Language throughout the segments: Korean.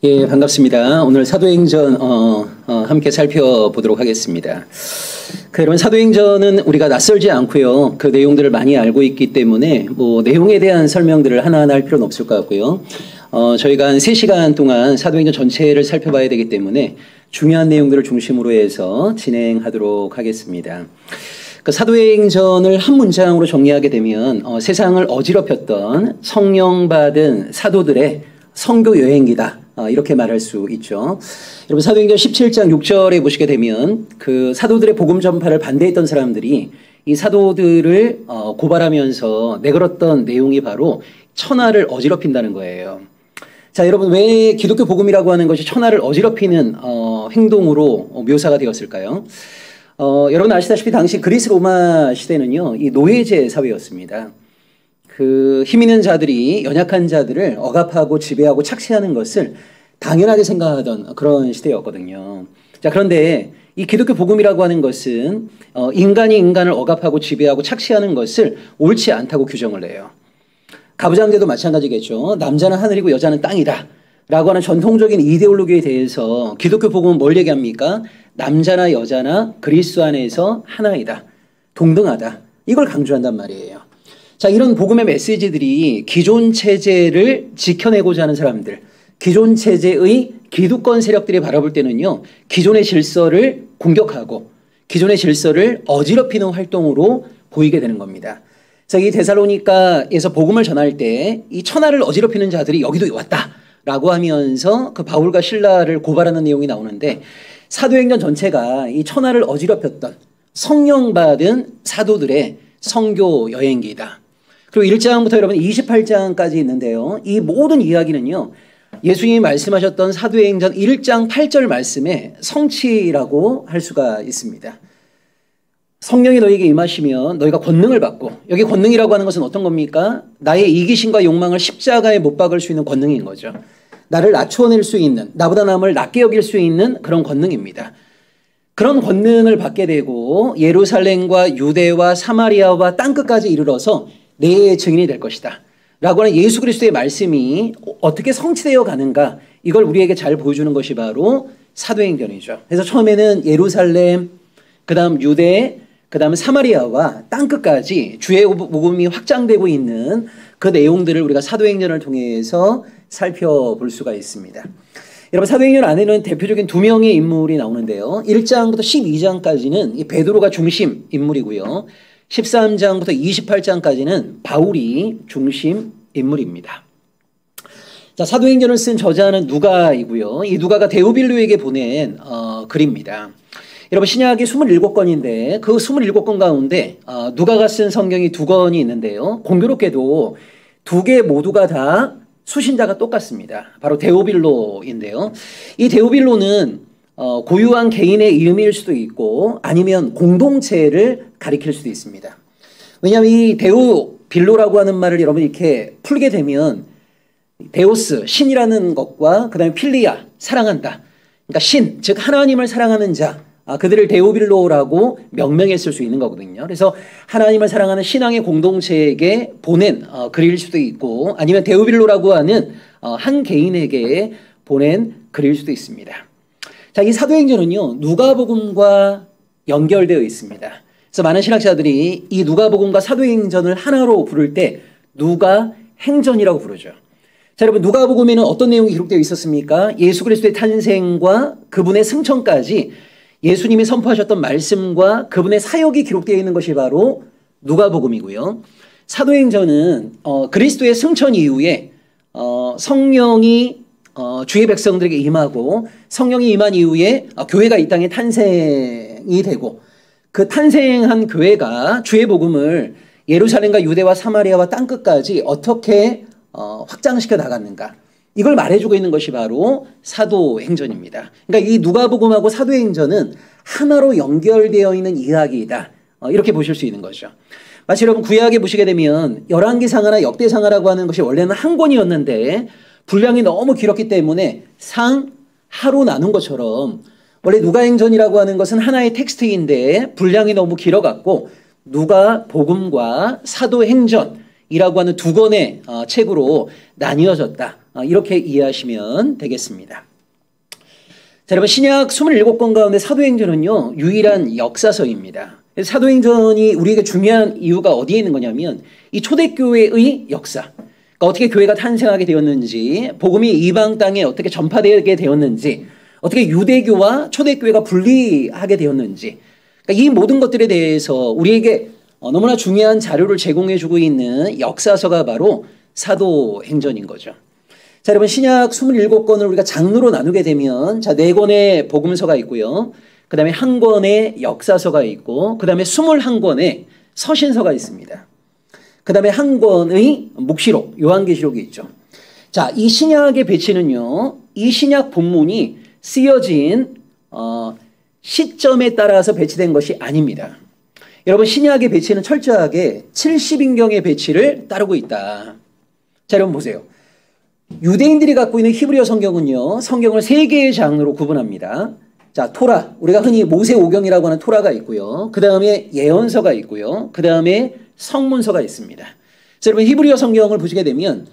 예, 반갑습니다. 오늘 사도행전 함께 살펴보도록 하겠습니다. 여러분, 사도행전은 우리가 낯설지 않고요. 그 내용들을 많이 알고 있기 때문에 내용에 대한 설명들을 하나하나 할 필요는 없을 것 같고요. 저희가 한 3시간 동안 사도행전 전체를 살펴봐야 되기 때문에 중요한 내용들을 중심으로 해서 진행하도록 하겠습니다. 그 사도행전을 한 문장으로 정리하게 되면 세상을 어지럽혔던 성령 받은 사도들의 선교 여행기다. 이렇게 말할 수 있죠. 여러분, 사도행전 17장 6절에 보시게 되면 그 사도들의 복음 전파를 반대했던 사람들이 이 사도들을 고발하면서 내걸었던 내용이 바로 천하를 어지럽힌다는 거예요. 자, 여러분, 왜 기독교 복음이라고 하는 것이 천하를 어지럽히는 행동으로 묘사가 되었을까요? 여러분 아시다시피 당시 그리스 로마 시대는요, 이 노예제 사회였습니다. 그 힘 있는 자들이 연약한 자들을 억압하고 지배하고 착취하는 것을 당연하게 생각하던 그런 시대였거든요. 자, 그런데 이 기독교 복음이라고 하는 것은 인간이 인간을 억압하고 지배하고 착취하는 것을 옳지 않다고 규정을 해요. 가부장제도 마찬가지겠죠. 남자는 하늘이고 여자는 땅이다 라고 하는 전통적인 이데올로기에 대해서 기독교 복음은 뭘 얘기합니까? 남자나 여자나 그리스도 안에서 하나이다, 동등하다, 이걸 강조한단 말이에요. 자, 이런 복음의 메시지들이 기존 체제를 지켜내고자 하는 사람들, 기존 체제의 기득권 세력들이 바라볼 때는요, 기존의 질서를 공격하고 기존의 질서를 어지럽히는 활동으로 보이게 되는 겁니다. 자, 이 데살로니가에서 복음을 전할 때 이 천하를 어지럽히는 자들이 여기도 왔다라고 하면서 그 바울과 실라를 고발하는 내용이 나오는데, 사도행전 전체가 이 천하를 어지럽혔던 성령 받은 사도들의 선교 여행기이다. 그리고 1장부터 여러분 28장까지 있는데요. 이 모든 이야기는요, 예수님이 말씀하셨던 사도행전 1장 8절 말씀의 성취라고 할 수가 있습니다. 성령이 너에게 임하시면 너희가 권능을 받고, 여기 권능이라고 하는 것은 어떤 겁니까? 나의 이기심과 욕망을 십자가에 못 박을 수 있는 권능인 거죠. 나를 낮추어낼 수 있는, 나보다 남을 낮게 여길 수 있는 그런 권능입니다. 그런 권능을 받게 되고 예루살렘과 유대와 사마리아와 땅끝까지 이르러서 내 증인이 될 것이다 라고 하는 예수 그리스도의 말씀이 어떻게 성취되어 가는가, 이걸 우리에게 잘 보여주는 것이 바로 사도행전이죠. 그래서 처음에는 예루살렘, 그 다음 유대, 그 다음 사마리아와 땅끝까지 주의 복음이 확장되고 있는 그 내용들을 우리가 사도행전을 통해서 살펴볼 수가 있습니다. 여러분, 사도행전 안에는 대표적인 2명의 인물이 나오는데요. 1장부터 12장까지는 이 베드로가 중심 인물이고요. 13장부터 28장까지는 바울이 중심 인물입니다. 자, 사도행전을 쓴 저자는 누가이고요. 이 누가가 데오빌로에게 보낸 글입니다. 여러분, 신약이 27권인데 그 27권 가운데 누가가 쓴 성경이 2권이 있는데요. 공교롭게도 2개 모두가 다 수신자가 똑같습니다. 바로 데오빌로인데요. 이 데오빌로는 고유한 개인의 이름일 수도 있고 아니면 공동체를 가리킬 수도 있습니다. 왜냐하면 이 데오빌로라고 하는 말을 여러분 이렇게 풀게 되면 데오스, 신이라는 것과 그 다음에 필리아, 사랑한다. 그러니까 신, 즉 하나님을 사랑하는 자, 그들을 데오빌로라고 명명했을 수 있는 거거든요. 그래서 하나님을 사랑하는 신앙의 공동체에게 보낸 글일 수도 있고 아니면 데오빌로라고 하는 한 개인에게 보낸 글일 수도 있습니다. 자, 이 사도행전은요, 누가복음과 연결되어 있습니다. 그래서 많은 신학자들이 이 누가복음과 사도행전을 하나로 부를 때 누가행전이라고 부르죠. 자, 여러분, 누가복음에는 어떤 내용이 기록되어 있었습니까? 예수 그리스도의 탄생과 그분의 승천까지 예수님이 선포하셨던 말씀과 그분의 사역이 기록되어 있는 것이 바로 누가복음이고요. 사도행전은 그리스도의 승천 이후에 성령이 주의 백성들에게 임하고 성령이 임한 이후에 교회가 이 땅에 탄생이 되고 그 탄생한 교회가 주의 복음을 예루살렘과 유대와 사마리아와 땅끝까지 어떻게 확장시켜 나갔는가, 이걸 말해주고 있는 것이 바로 사도행전입니다. 그러니까 이 누가복음하고 사도행전은 하나로 연결되어 있는 이야기이다, 이렇게 보실 수 있는 거죠. 마치 여러분 구약에 보시게 되면 열왕기상하나 역대상하라고 하는 것이 원래는 한 권이었는데 분량이 너무 길었기 때문에 하로 나눈 것처럼 원래 누가행전이라고 하는 것은 하나의 텍스트인데 분량이 너무 길어갖고 누가복음과 사도행전, 이라고 하는 두 권의 책으로 나뉘어졌다. 이렇게 이해하시면 되겠습니다. 자, 여러분 신약 27권 가운데 사도행전은요 유일한 역사서입니다. 사도행전이 우리에게 중요한 이유가 어디에 있는 거냐면 이 초대교회의 역사, 그러니까 어떻게 교회가 탄생하게 되었는지, 복음이 이방 땅에 어떻게 전파되게 되었는지, 어떻게 유대교와 초대교회가 분리하게 되었는지, 그러니까 이 모든 것들에 대해서 우리에게 너무나 중요한 자료를 제공해주고 있는 역사서가 바로 사도행전인 거죠. 자, 여러분 신약 27권을 우리가 장르로 나누게 되면 자, 4권의 복음서가 있고요. 그 다음에 1권의 역사서가 있고, 그 다음에 21권의 서신서가 있습니다. 그 다음에 1권의 묵시록, 요한계시록이 있죠. 자, 이 신약의 배치는요, 이 신약 본문이 쓰여진 시점에 따라서 배치된 것이 아닙니다. 여러분 신약의 배치는 철저하게 70인경의 배치를 따르고 있다. 자, 여러분 보세요. 유대인들이 갖고 있는 히브리어 성경은요, 성경을 3개의 장르로 구분합니다. 자, 토라, 우리가 흔히 모세오경이라고 하는 토라가 있고요. 그 다음에 예언서가 있고요. 그 다음에 성문서가 있습니다. 자, 여러분 히브리어 성경을 보시게 되면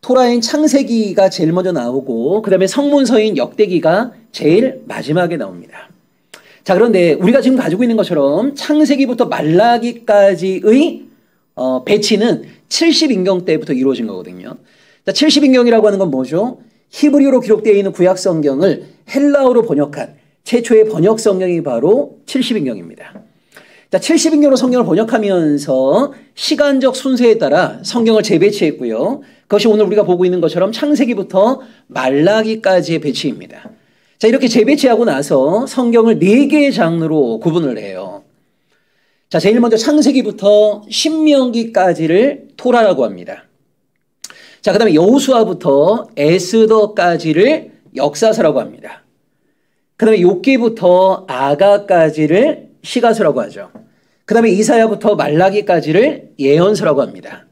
토라인 창세기가 제일 먼저 나오고, 그 다음에 성문서인 역대기가 제일 마지막에 나옵니다. 자, 그런데 우리가 지금 가지고 있는 것처럼 창세기부터 말라기까지의 배치는 70인경 때부터 이루어진 거거든요. 자, 70인경이라고 하는 건 뭐죠? 히브리어로 기록되어 있는 구약 성경을 헬라어로 번역한 최초의 번역 성경이 바로 70인경입니다. 자, 70인경으로 성경을 번역하면서 시간적 순서에 따라 성경을 재배치했고요. 그것이 오늘 우리가 보고 있는 것처럼 창세기부터 말라기까지의 배치입니다. 자, 이렇게 재배치하고 나서 성경을 4개의 장르로 구분을 해요. 자, 제일 먼저 창세기부터 신명기까지를 토라라고 합니다. 자, 그 다음에 여호수아부터 에스더까지를 역사서라고 합니다. 그 다음에 욥기부터 아가까지를 시가서라고 하죠. 그 다음에 이사야부터 말라기까지를 예언서라고 합니다.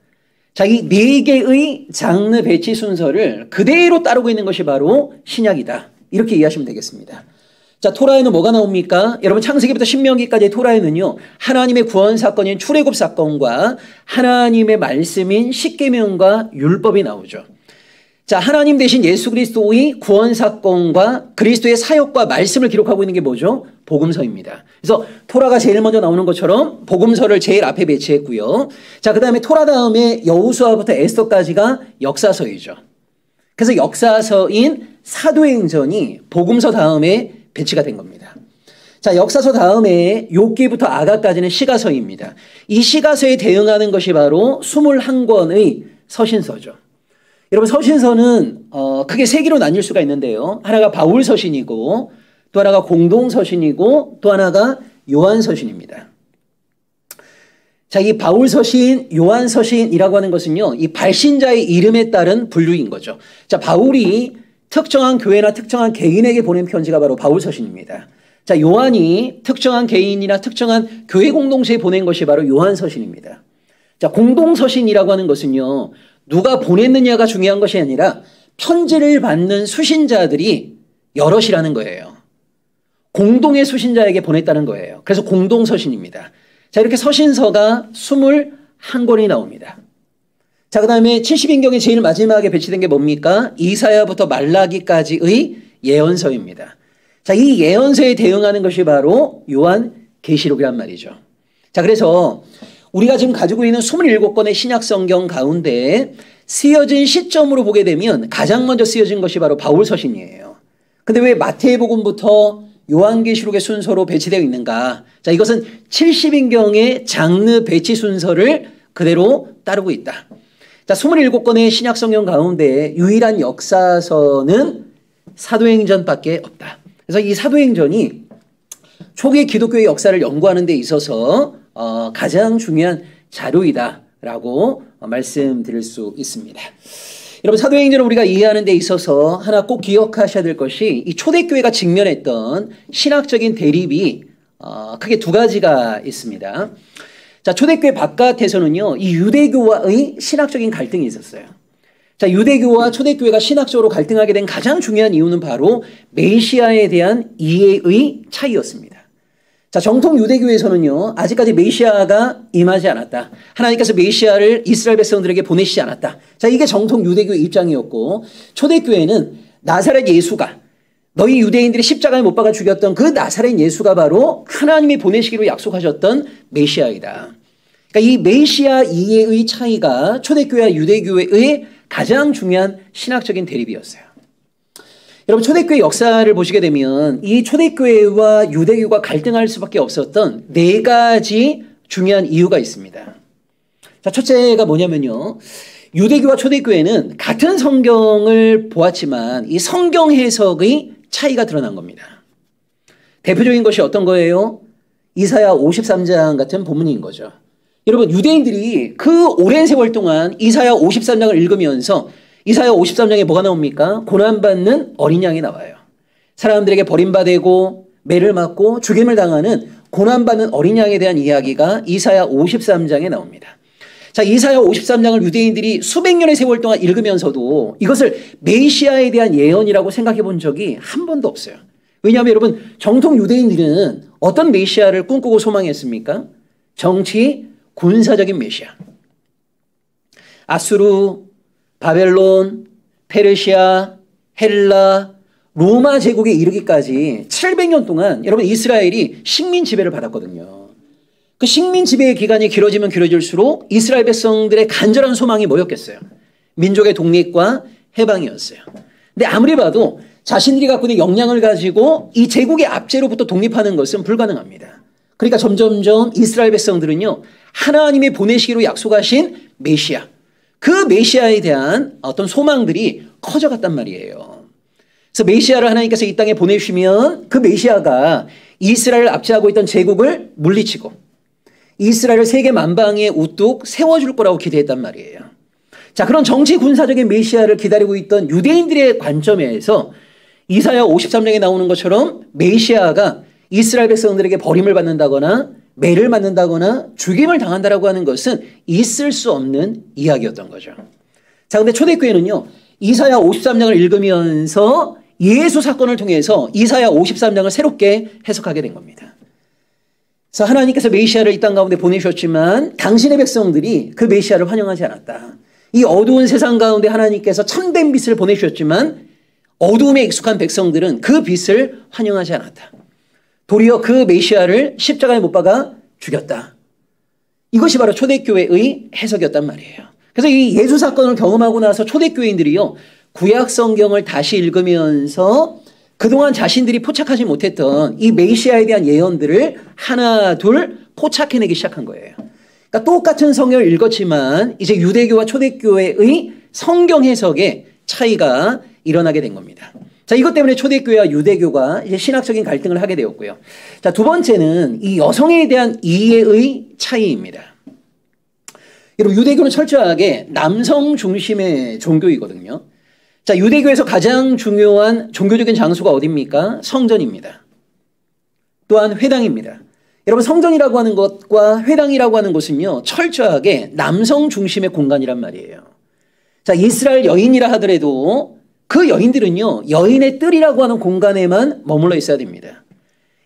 자, 이 4개의 장르 배치 순서를 그대로 따르고 있는 것이 바로 신약이다. 이렇게 이해하시면 되겠습니다. 자, 토라에는 뭐가 나옵니까? 여러분 창세기부터 신명기까지의 토라에는요, 하나님의 구원 사건인 출애굽 사건과 하나님의 말씀인 십계명과 율법이 나오죠. 자, 하나님 대신 예수 그리스도의 구원 사건과 그리스도의 사역과 말씀을 기록하고 있는 게 뭐죠? 복음서입니다. 그래서 토라가 제일 먼저 나오는 것처럼 복음서를 제일 앞에 배치했고요. 자, 그 다음에 토라 다음에 여호수아부터 에스더까지가 역사서이죠. 그래서 역사서인 사도행전이 복음서 다음에 배치가 된 겁니다. 자, 역사서 다음에 욥기부터 아가까지는 시가서입니다. 이 시가서에 대응하는 것이 바로 21권의 서신서죠. 여러분 서신서는 크게 3개로 나뉠 수가 있는데요. 하나가 바울 서신이고, 또 하나가 공동 서신이고, 또 하나가 요한 서신입니다. 자, 이 바울 서신, 요한 서신이라고 하는 것은요, 이 발신자의 이름에 따른 분류인 거죠. 자, 바울이 특정한 교회나 특정한 개인에게 보낸 편지가 바로 바울 서신입니다. 자, 요한이 특정한 개인이나 특정한 교회 공동체에 보낸 것이 바로 요한 서신입니다. 자, 공동 서신이라고 하는 것은요, 누가 보냈느냐가 중요한 것이 아니라 편지를 받는 수신자들이 여럿이라는 거예요. 공동의 수신자에게 보냈다는 거예요. 그래서 공동 서신입니다. 자, 이렇게 서신서가 21권이 나옵니다. 자, 그 다음에 70인경의 제일 마지막에 배치된 게 뭡니까? 이사야부터 말라기까지의 예언서입니다. 자, 이 예언서에 대응하는 것이 바로 요한계시록이란 말이죠. 자, 그래서 우리가 지금 가지고 있는 27권의 신약 성경 가운데 쓰여진 시점으로 보게 되면 가장 먼저 쓰여진 것이 바로 바울 서신이에요. 근데 왜 마태복음부터 요한계시록의 순서로 배치되어 있는가? 자, 이것은 70인경의 장르 배치 순서를 그대로 따르고 있다. 자, 27권의 신약 성경 가운데 유일한 역사서는 사도행전밖에 없다. 그래서 이 사도행전이 초기 기독교의 역사를 연구하는 데 있어서 가장 중요한 자료이다라고 말씀드릴 수 있습니다. 여러분 사도행전을 우리가 이해하는 데 있어서 하나 꼭 기억하셔야 될 것이 이 초대교회가 직면했던 신학적인 대립이 크게 2가지가 있습니다. 자, 초대교회 바깥에서는요, 이 유대교와의 신학적인 갈등이 있었어요. 자, 유대교와 초대교회가 신학적으로 갈등하게 된 가장 중요한 이유는 바로 메시아에 대한 이해의 차이였습니다. 자, 정통 유대교에서는요, 아직까지 메시아가 임하지 않았다. 하나님께서 메시아를 이스라엘 백성들에게 보내시지 않았다. 자, 이게 정통 유대교의 입장이었고, 초대교회는 나사렛 예수가, 너희 유대인들이 십자가에 못 박아 죽였던 그 나사렛 예수가 바로 하나님이 보내시기로 약속하셨던 메시아이다. 그러니까 이 메시아 이해의 차이가 초대교회와 유대교회의 가장 중요한 신학적인 대립이었어요. 여러분, 초대교회 역사를 보시게 되면 이 초대교회와 유대교가 갈등할 수밖에 없었던 네 가지 중요한 이유가 있습니다. 자, 첫째가 뭐냐면요. 유대교와 초대교회는 같은 성경을 보았지만 이 성경 해석의 차이가 드러난 겁니다. 대표적인 것이 어떤 거예요? 이사야 53장 같은 본문인 거죠. 여러분, 유대인들이 그 오랜 세월 동안 이사야 53장을 읽으면서 이사야 53장에 뭐가 나옵니까? 고난받는 어린 양이 나와요. 사람들에게 버림받고 매를 맞고 죽임을 당하는 고난받는 어린 양에 대한 이야기가 이사야 53장에 나옵니다. 자, 이사야 53장을 유대인들이 수백 년의 세월 동안 읽으면서도 이것을 메시아에 대한 예언이라고 생각해 본 적이 한 번도 없어요. 왜냐하면 여러분, 정통 유대인들은 어떤 메시아를 꿈꾸고 소망했습니까? 정치, 군사적인 메시아. 아수르, 바벨론, 페르시아, 헬라, 로마 제국에 이르기까지 700년 동안 여러분 이스라엘이 식민 지배를 받았거든요. 그 식민 지배의 기간이 길어지면 길어질수록 이스라엘 백성들의 간절한 소망이 뭐였겠어요? 민족의 독립과 해방이었어요. 근데 아무리 봐도 자신들이 갖고 있는 역량을 가지고 이 제국의 압제로부터 독립하는 것은 불가능합니다. 그러니까 점점점 이스라엘 백성들은요, 하나님이 보내시기로 약속하신 메시아, 그 메시아에 대한 어떤 소망들이 커져갔단 말이에요. 그래서 메시아를 하나님께서 이 땅에 보내주시면 그 메시아가 이스라엘을 압제하고 있던 제국을 물리치고 이스라엘을 세계 만방에 우뚝 세워줄 거라고 기대했단 말이에요. 자, 그런 정치 군사적인 메시아를 기다리고 있던 유대인들의 관점에서 이사야 53장에 나오는 것처럼 메시아가 이스라엘 백성들에게 버림을 받는다거나 매를 맞는다거나 죽임을 당한다라고 하는 것은 있을 수 없는 이야기였던 거죠. 자, 근데 초대교회는요, 이사야 53장을 읽으면서 예수 사건을 통해서 이사야 53장을 새롭게 해석하게 된 겁니다. 그래서 하나님께서 메시아를 이 땅 가운데 보내셨지만 당신의 백성들이 그 메시아를 환영하지 않았다. 이 어두운 세상 가운데 하나님께서 참된 빛을 보내주셨지만 어두움에 익숙한 백성들은 그 빛을 환영하지 않았다. 도리어 그 메시아를 십자가에 못 박아 죽였다. 이것이 바로 초대교회의 해석이었단 말이에요. 그래서 이 예수 사건을 경험하고 나서 초대교회인들이요, 구약 성경을 다시 읽으면서 그동안 자신들이 포착하지 못했던 이 메시아에 대한 예언들을 하나 둘 포착해내기 시작한 거예요. 그러니까 똑같은 성경을 읽었지만 이제 유대교와 초대교회의 성경 해석에 차이가 일어나게 된 겁니다. 자, 이것 때문에 초대교회와 유대교가 이제 신학적인 갈등을 하게 되었고요. 자, 두 번째는 이 여성에 대한 이해의 차이입니다. 여러분, 유대교는 철저하게 남성 중심의 종교이거든요. 자, 유대교에서 가장 중요한 종교적인 장소가 어디입니까? 성전입니다. 또한 회당입니다. 여러분, 성전이라고 하는 것과 회당이라고 하는 곳은요, 철저하게 남성 중심의 공간이란 말이에요. 자, 이스라엘 여인이라 하더라도 그 여인들은요, 여인의 뜰이라고 하는 공간에만 머물러 있어야 됩니다.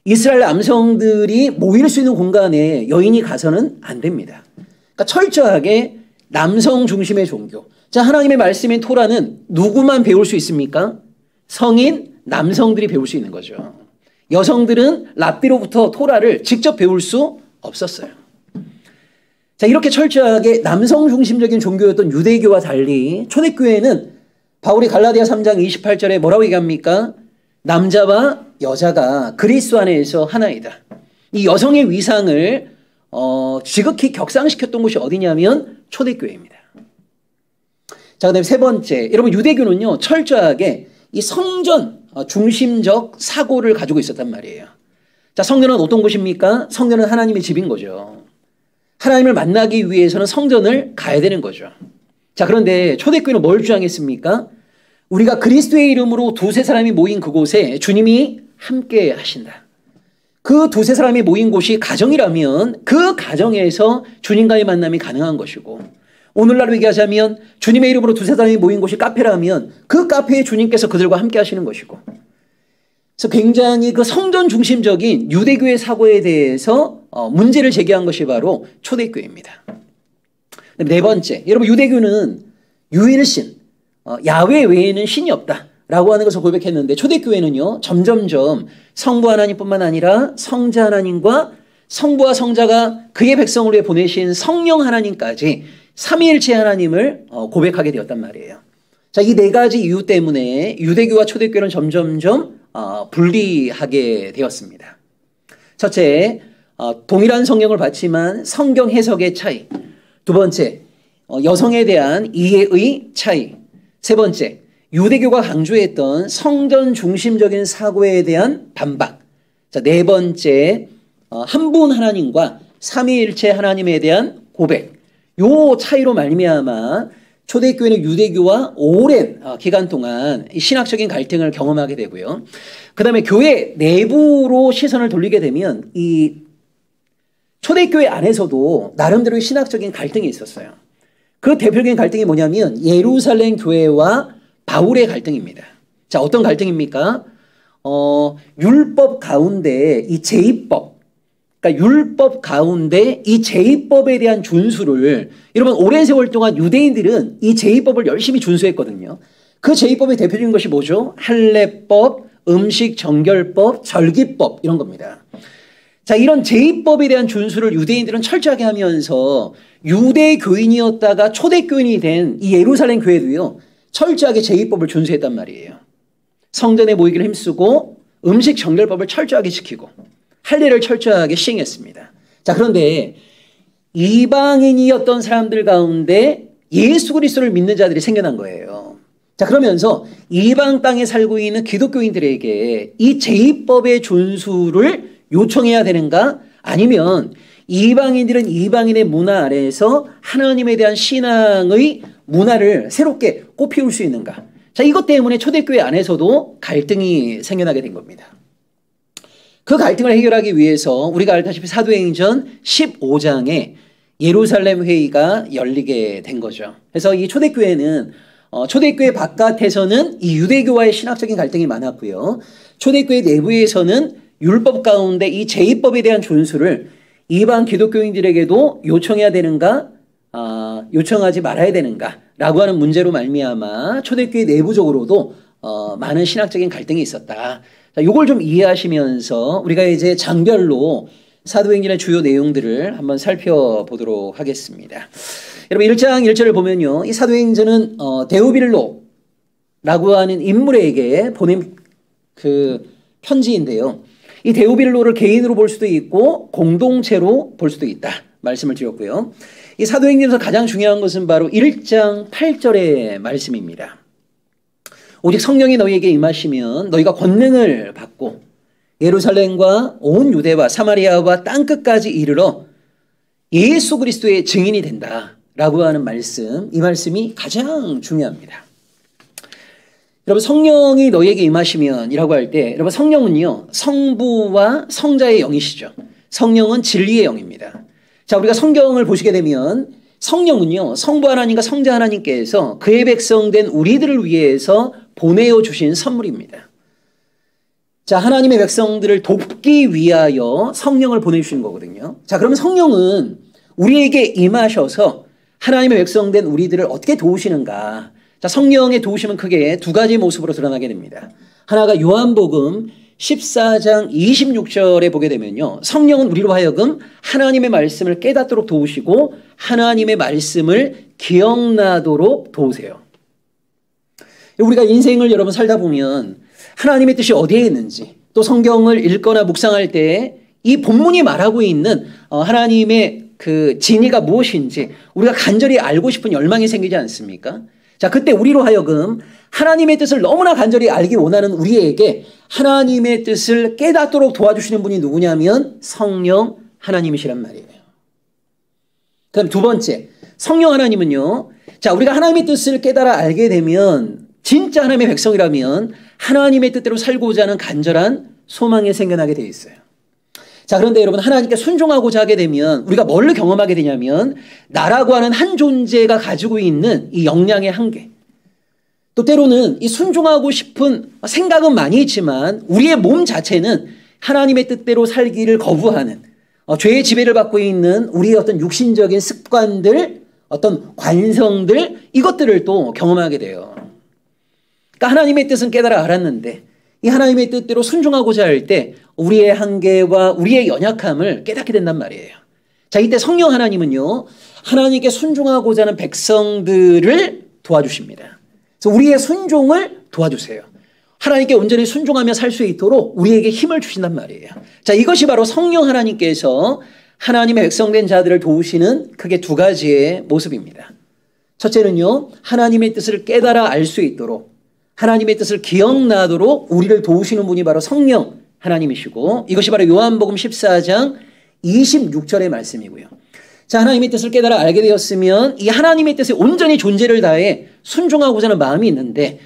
이스라엘 남성들이 모일 수 있는 공간에 여인이 가서는 안 됩니다. 그러니까 철저하게 남성 중심의 종교. 자, 하나님의 말씀인 토라는 누구만 배울 수 있습니까? 성인 남성들이 배울 수 있는 거죠. 여성들은 랍비로부터 토라를 직접 배울 수 없었어요. 자, 이렇게 철저하게 남성 중심적인 종교였던 유대교와 달리 초대교회는 바울이 갈라디아 3장 28절에 뭐라고 얘기합니까? 남자와 여자가 그리스도 안에서 하나이다. 이 여성의 위상을 지극히 격상시켰던 곳이 어디냐면 초대교회입니다. 자, 그다음에 세 번째, 여러분, 유대교는요 철저하게 이 성전 중심적 사고를 가지고 있었단 말이에요. 자, 성전은 어떤 곳입니까? 성전은 하나님의 집인 거죠. 하나님을 만나기 위해서는 성전을 가야 되는 거죠. 자, 그런데 초대교회는 뭘 주장했습니까? 우리가 그리스도의 이름으로 두세 사람이 모인 그곳에 주님이 함께 하신다. 그 두세 사람이 모인 곳이 가정이라면 그 가정에서 주님과의 만남이 가능한 것이고, 오늘날로 얘기하자면 주님의 이름으로 두세 사람이 모인 곳이 카페라면 그 카페에 주님께서 그들과 함께 하시는 것이고, 그래서 굉장히 그 성전 중심적인 유대교의 사고에 대해서 문제를 제기한 것이 바로 초대교회입니다. 네 번째, 여러분 유대교는 유일신, 야훼 외에는 신이 없다라고 하는 것을 고백했는데 초대교회는요 점점점 성부 하나님뿐만 아니라 성자 하나님과 성부와 성자가 그의 백성을 위해 보내신 성령 하나님까지 삼위일체 하나님을 고백하게 되었단 말이에요. 자, 이 네 가지 이유 때문에 유대교와 초대교회는 점점점 분리하게 되었습니다. 첫째, 동일한 성경을 받지만 성경 해석의 차이. 두 번째, 여성에 대한 이해의 차이. 세 번째, 유대교가 강조했던 성전 중심적인 사고에 대한 반박. 자, 네 번째, 한 분 하나님과 삼위일체 하나님에 대한 고백. 요 차이로 말미암아 초대교회는 유대교와 오랜 기간 동안 신학적인 갈등을 경험하게 되고요. 그 다음에 교회 내부로 시선을 돌리게 되면 이 초대교회 안에서도 나름대로의 신학적인 갈등이 있었어요. 그 대표적인 갈등이 뭐냐면 예루살렘 교회와 바울의 갈등입니다. 자, 어떤 갈등입니까? 율법 가운데 이 제의법, 그러니까 율법 가운데 이 제의법에 대한 준수를, 여러분 오랜 세월 동안 유대인들은 이 제의법을 열심히 준수했거든요. 그 제의법의 대표적인 것이 뭐죠? 할례법, 음식 정결법, 절기법 이런 겁니다. 자, 이런 제의법에 대한 준수를 유대인들은 철저하게 하면서 유대 교인이었다가 초대 교인이 된 이 예루살렘 교회도요 철저하게 제의법을 준수했단 말이에요. 성전에 모이기를 힘쓰고 음식 정결법을 철저하게 지키고 할례를 철저하게 시행했습니다. 자, 그런데 이방인이었던 사람들 가운데 예수 그리스도를 믿는 자들이 생겨난 거예요. 자, 그러면서 이방 땅에 살고 있는 기독교인들에게 이 제의법의 준수를 요청해야 되는가? 아니면 이방인들은 이방인의 문화 아래에서 하나님에 대한 신앙의 문화를 새롭게 꽃피울 수 있는가? 자, 이것 때문에 초대교회 안에서도 갈등이 생겨나게 된 겁니다. 그 갈등을 해결하기 위해서 우리가 알다시피 사도행전 15장에 예루살렘 회의가 열리게 된 거죠. 그래서 이 초대교회는 초대교회 바깥에서는 이 유대교와의 신학적인 갈등이 많았고요. 초대교회 내부에서는 율법 가운데 이 제의법에 대한 준수를 이방 기독교인들에게도 요청해야 되는가, 요청하지 말아야 되는가라고 하는 문제로 말미암아 초대교회 내부적으로도 많은 신학적인 갈등이 있었다. 자, 이걸 좀 이해하시면서 우리가 이제 장별로 사도행전의 주요 내용들을 한번 살펴보도록 하겠습니다. 여러분 1장 1절을 보면요, 이 사도행전은 데오빌로라고 하는 인물에게 보낸 그 편지인데요. 이 데오빌로를 개인으로 볼 수도 있고 공동체로 볼 수도 있다 말씀을 드렸고요. 이 사도행전에서 가장 중요한 것은 바로 1장 8절의 말씀입니다. 오직 성령이 너희에게 임하시면 너희가 권능을 받고 예루살렘과 온 유대와 사마리아와 땅끝까지 이르러 예수 그리스도의 증인이 된다라고 하는 말씀, 이 말씀이 가장 중요합니다. 여러분 성령이 너희에게 임하시면이라고 할 때 여러분 성령은요 성부와 성자의 영이시죠. 성령은 진리의 영입니다. 자, 우리가 성경을 보시게 되면 성령은요 성부 하나님과 성자 하나님께서 그의 백성된 우리들을 위해서 보내어 주신 선물입니다. 자, 하나님의 백성들을 돕기 위하여 성령을 보내주신 거거든요. 자, 그러면 성령은 우리에게 임하셔서 하나님의 백성된 우리들을 어떻게 도우시는가? 자, 성령의 도우심은 크게 두 가지 모습으로 드러나게 됩니다. 하나가 요한복음 14장 26절에 보게 되면요, 성령은 우리로 하여금 하나님의 말씀을 깨닫도록 도우시고 하나님의 말씀을 기억나도록 도우세요. 우리가 인생을 여러분 살다 보면 하나님의 뜻이 어디에 있는지, 또 성경을 읽거나 묵상할 때 이 본문이 말하고 있는 하나님의 그 진리가 무엇인지 우리가 간절히 알고 싶은 열망이 생기지 않습니까? 자, 그때 우리로 하여금 하나님의 뜻을 너무나 간절히 알기 원하는 우리에게 하나님의 뜻을 깨닫도록 도와주시는 분이 누구냐면 성령 하나님이시란 말이에요. 그다음 두 번째, 성령 하나님은요, 자, 우리가 하나님의 뜻을 깨달아 알게 되면 진짜 하나님의 백성이라면 하나님의 뜻대로 살고자 하는 간절한 소망이 생겨나게 되어 있어요. 자, 그런데 여러분 하나님께 순종하고자 하게 되면 우리가 뭘 경험하게 되냐면 나라고 하는 한 존재가 가지고 있는 이 역량의 한계. 또 때로는 이 순종하고 싶은 생각은 많이 있지만 우리의 몸 자체는 하나님의 뜻대로 살기를 거부하는 죄의 지배를 받고 있는 우리의 어떤 육신적인 습관들, 어떤 관성들, 이것들을 또 경험하게 돼요. 그러니까 하나님의 뜻은 깨달아 알았는데 이 하나님의 뜻대로 순종하고자 할 때 우리의 한계와 우리의 연약함을 깨닫게 된단 말이에요. 자, 이때 성령 하나님은요, 하나님께 순종하고자 하는 백성들을 도와주십니다. 그래서 우리의 순종을 도와주세요. 하나님께 온전히 순종하며 살 수 있도록 우리에게 힘을 주신단 말이에요. 자, 이것이 바로 성령 하나님께서 하나님의 백성된 자들을 도우시는 크게 두 가지의 모습입니다. 첫째는요, 하나님의 뜻을 깨달아 알 수 있도록, 하나님의 뜻을 기억나도록 우리를 도우시는 분이 바로 성령 하나님이시고, 이것이 바로 요한복음 14장 26절의 말씀이고요. 자, 하나님의 뜻을 깨달아 알게 되었으면 이 하나님의 뜻에 온전히 존재를 다해 순종하고자 하는 마음이 있는데,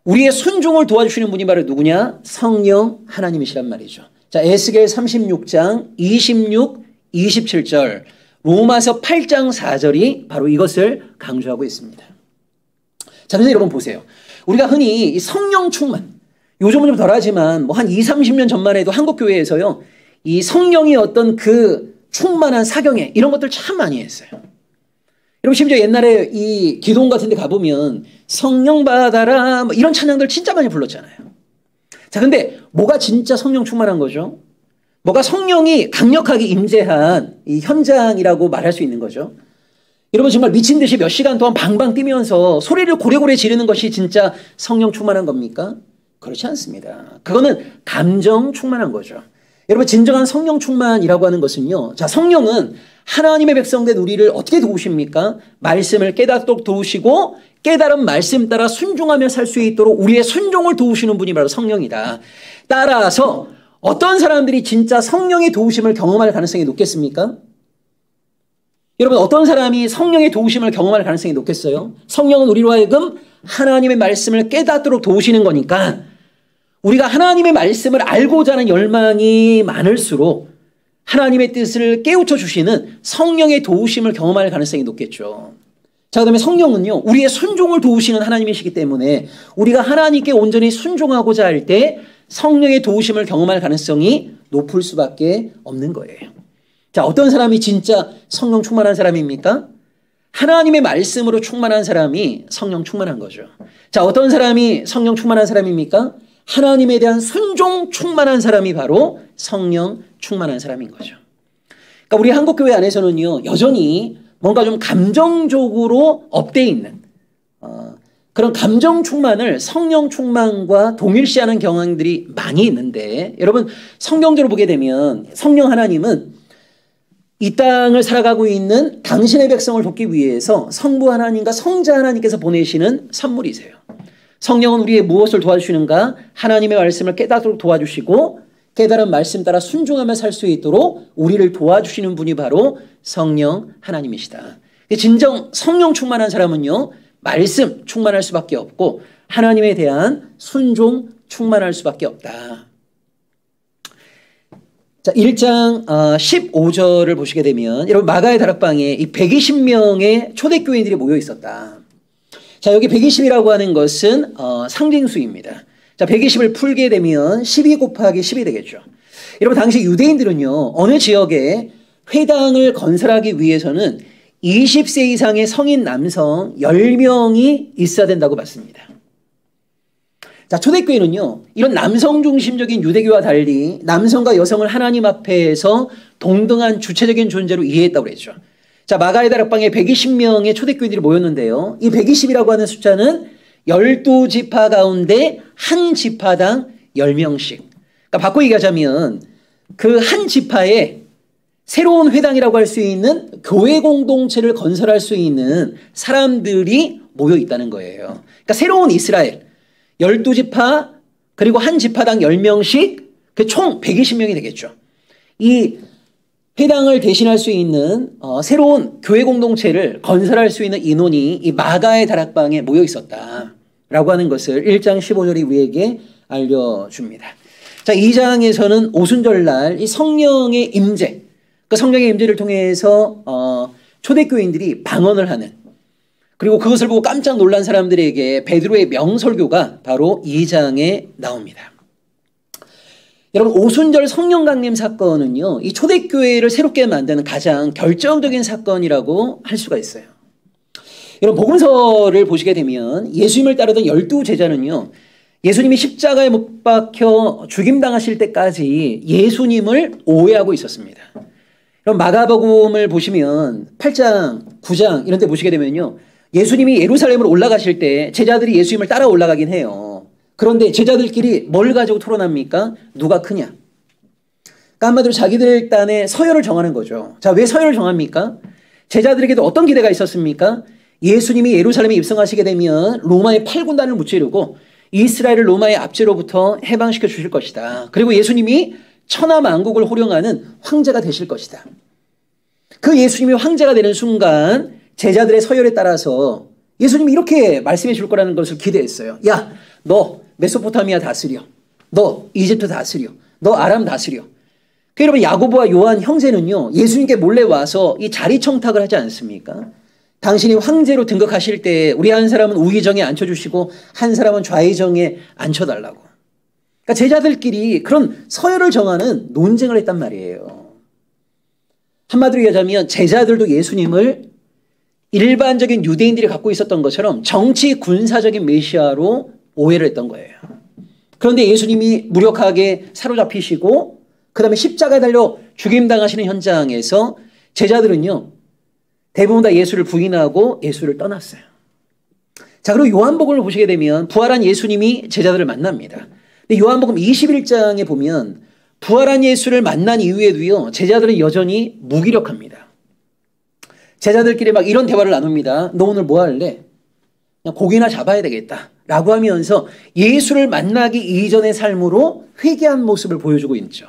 우리의 순종을 도와주시는 분이 바로 누구냐? 성령 하나님이시란 말이죠. 자, 에스겔 36장 26, 27절, 로마서 8장 4절이 바로 이것을 강조하고 있습니다. 자, 그래서 여러분 보세요. 우리가 흔히 이 성령 충만, 요즘은 좀 덜하지만 뭐 한 20, 30년 전만 해도 한국 교회에서요, 이 성령이 어떤 그 충만한 사경회 이런 것들 참 많이 했어요. 여러분 심지어 옛날에 이 기도원 같은 데 가보면 성령 받아라 뭐 이런 찬양들 진짜 많이 불렀잖아요. 자, 근데 뭐가 진짜 성령 충만한 거죠? 뭐가 성령이 강력하게 임재한 이 현장이라고 말할 수 있는 거죠? 여러분 정말 미친 듯이 몇 시간 동안 방방 뛰면서 소리를 고래고래 지르는 것이 진짜 성령 충만한 겁니까? 그렇지 않습니다. 그거는 감정 충만한 거죠. 여러분 진정한 성령 충만이라고 하는 것은요, 자, 성령은 하나님의 백성된 우리를 어떻게 도우십니까? 말씀을 깨닫도록 도우시고 깨달은 말씀 따라 순종하며 살 수 있도록 우리의 순종을 도우시는 분이 바로 성령이다. 따라서 어떤 사람들이 진짜 성령의 도우심을 경험할 가능성이 높겠습니까? 여러분 어떤 사람이 성령의 도우심을 경험할 가능성이 높겠어요? 성령은 우리로 하여금 하나님의 말씀을 깨닫도록 도우시는 거니까 우리가 하나님의 말씀을 알고자 하는 열망이 많을수록 하나님의 뜻을 깨우쳐 주시는 성령의 도우심을 경험할 가능성이 높겠죠. 자, 그다음에 성령은요, 우리의 순종을 도우시는 하나님이시기 때문에 우리가 하나님께 온전히 순종하고자 할 때 성령의 도우심을 경험할 가능성이 높을 수밖에 없는 거예요. 자, 어떤 사람이 진짜 성령 충만한 사람입니까? 하나님의 말씀으로 충만한 사람이 성령 충만한 거죠. 자, 어떤 사람이 성령 충만한 사람입니까? 하나님에 대한 순종 충만한 사람이 바로 성령 충만한 사람인 거죠. 그러니까 우리 한국교회 안에서는요, 여전히 뭔가 좀 감정적으로 업돼 있는 그런 감정 충만을 성령 충만과 동일시하는 경향들이 많이 있는데, 여러분 성경적으로 보게 되면 성령 하나님은 이 땅을 살아가고 있는 당신의 백성을 돕기 위해서 성부 하나님과 성자 하나님께서 보내시는 선물이세요. 성령은 우리의 무엇을 도와주시는가? 하나님의 말씀을 깨닫도록 도와주시고 깨달은 말씀 따라 순종하며 살 수 있도록 우리를 도와주시는 분이 바로 성령 하나님이시다. 진정 성령 충만한 사람은요, 말씀 충만할 수밖에 없고 하나님에 대한 순종 충만할 수밖에 없다. 자, 1장 15절을 보시게 되면 여러분 마가의 다락방에 이 120명의 초대교인들이 모여 있었다. 자, 여기 120이라고 하는 것은 상징수입니다. 자, 120을 풀게 되면 12 곱하기 10이 되겠죠. 여러분 당시 유대인들은요, 어느 지역에 회당을 건설하기 위해서는 20세 이상의 성인 남성 10명이 있어야 된다고 봤습니다. 자, 초대교회는요, 이런 남성 중심적인 유대교와 달리 남성과 여성을 하나님 앞에서 동등한 주체적인 존재로 이해했다고 그랬죠. 자, 마가의 다락방에 120명의 초대교인들이 모였는데요. 이 120이라고 하는 숫자는 12지파 가운데 한 지파당 10명씩. 그러니까 바꿔 얘기하자면 그 한 지파에 새로운 회당이라고 할 수 있는 교회 공동체를 건설할 수 있는 사람들이 모여 있다는 거예요. 그러니까 새로운 이스라엘 12지파 그리고 한 지파당 10명씩 그 총 120명이 되겠죠. 이 회당을 대신할 수 있는 새로운 교회 공동체를 건설할 수 있는 인원이 이 마가의 다락방에 모여 있었다라고 하는 것을 1장 15절이 우리에게 알려줍니다. 자, 2장에서는 오순절날 이 성령의 임재, 그 성령의 임재를 통해서 초대교인들이 방언을 하는 그리고 그것을 보고 깜짝 놀란 사람들에게 베드로의 명설교가 바로 2장에 나옵니다. 여러분, 오순절 성령 강림 사건은요, 이 초대교회를 새롭게 만드는 가장 결정적인 사건이라고 할 수가 있어요. 여러분, 복음서를 보시게 되면 예수님을 따르던 12제자는요, 예수님이 십자가에 못 박혀 죽임당하실 때까지 예수님을 오해하고 있었습니다. 그럼 마가복음을 보시면 8장, 9장 이런 데 보시게 되면요, 예수님이 예루살렘으로 올라가실 때 제자들이 예수님을 따라 올라가긴 해요. 그런데 제자들끼리 뭘 가지고 토론합니까? 누가 크냐? 그러니까 한마디로 자기들 딴에 서열을 정하는 거죠. 자, 왜 서열을 정합니까? 제자들에게도 어떤 기대가 있었습니까? 예수님이 예루살렘에 입성하시게 되면 로마의 8군단을 무찌르고 이스라엘을 로마의 압제로부터 해방시켜 주실 것이다. 그리고 예수님이 천하 만국을 호령하는 황제가 되실 것이다. 그 예수님이 황제가 되는 순간 제자들의 서열에 따라서 예수님이 이렇게 말씀해 줄 거라는 것을 기대했어요. 야, 너 메소포타미아 다스려. 너 이집트 다스려. 너 아람 다스려. 그 여러분, 야고보와 요한 형제는요, 예수님께 몰래 와서 이 자리 청탁을 하지 않습니까? 당신이 황제로 등극하실 때 우리 한 사람은 우의정에 앉혀주시고 한 사람은 좌의정에 앉혀달라고. 그러니까 제자들끼리 그런 서열을 정하는 논쟁을 했단 말이에요. 한마디로 얘기하자면 제자들도 예수님을 일반적인 유대인들이 갖고 있었던 것처럼 정치 군사적인 메시아로 오해를 했던 거예요. 그런데 예수님이 무력하게 사로잡히시고 그 다음에 십자가에 달려 죽임당하시는 현장에서 제자들은요, 대부분 다 예수를 부인하고 예수를 떠났어요. 자, 그리고 요한복음을 보시게 되면 부활한 예수님이 제자들을 만납니다. 근데 요한복음 21장에 보면 부활한 예수를 만난 이후에도요, 제자들은 여전히 무기력합니다. 제자들끼리 막 이런 대화를 나눕니다. 너 오늘 뭐 할래? 그냥 고기나 잡아야 되겠다 라고 하면서 예수를 만나기 이전의 삶으로 회개한 모습을 보여주고 있죠.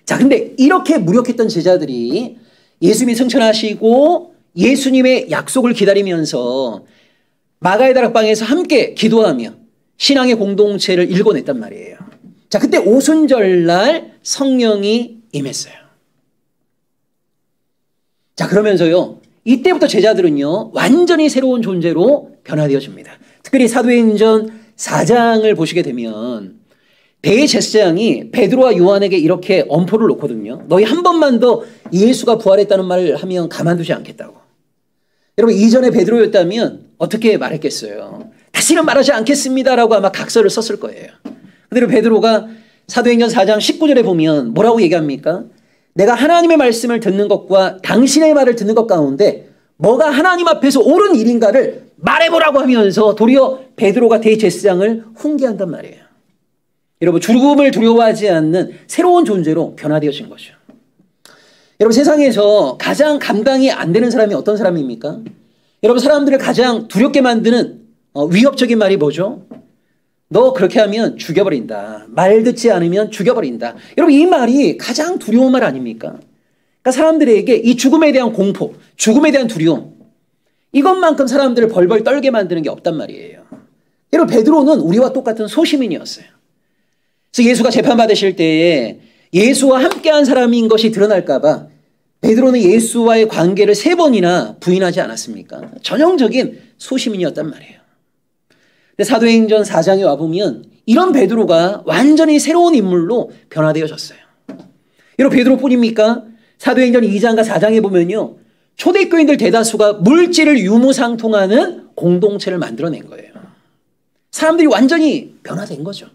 자, 근데 이렇게 무력했던 제자들이 예수님이 승천하시고 예수님의 약속을 기다리면서 마가의 다락방에서 함께 기도하며 신앙의 공동체를 일궈냈단 말이에요. 자, 그때 오순절날 성령이 임했어요. 자, 그러면서요, 이때부터 제자들은요, 완전히 새로운 존재로 변화되어집니다. 특별히 사도행전 4장을 보시게 되면 대제사장이 베드로와 요한에게 이렇게 엄포를 놓거든요. 너희 한 번만 더 예수가 부활했다는 말을 하면 가만두지 않겠다고. 여러분, 이전에 베드로였다면 어떻게 말했겠어요? 다시는 말하지 않겠습니다라고 아마 각서를 썼을 거예요. 그대로 베드로가 사도행전 4장 19절에 보면 뭐라고 얘기합니까? 내가 하나님의 말씀을 듣는 것과 당신의 말을 듣는 것 가운데 뭐가 하나님 앞에서 옳은 일인가를 말해보라고 하면서 도리어 베드로가 대제사장을 훈계한단 말이에요. 여러분, 죽음을 두려워하지 않는 새로운 존재로 변화되어진 거죠. 여러분, 세상에서 가장 감당이 안 되는 사람이 어떤 사람입니까? 여러분, 사람들을 가장 두렵게 만드는 위협적인 말이 뭐죠? 너 그렇게 하면 죽여버린다. 말 듣지 않으면 죽여버린다. 여러분, 이 말이 가장 두려운 말 아닙니까? 그러니까 사람들에게 이 죽음에 대한 공포, 죽음에 대한 두려움, 이것만큼 사람들을 벌벌 떨게 만드는 게 없단 말이에요. 여러분, 베드로는 우리와 똑같은 소시민이었어요. 그래서 예수가 재판받으실 때에 예수와 함께한 사람인 것이 드러날까 봐 베드로는 예수와의 관계를 3번이나 부인하지 않았습니까? 전형적인 소시민이었단 말이에요. 근데 사도행전 4장에 와보면 이런 베드로가 완전히 새로운 인물로 변화되어졌어요. 여러분, 베드로뿐입니까? 사도행전 2장과 4장에 보면요, 초대교인들 대다수가 물질을 유무상통하는 공동체를 만들어낸 거예요. 사람들이 완전히 변화된 거죠.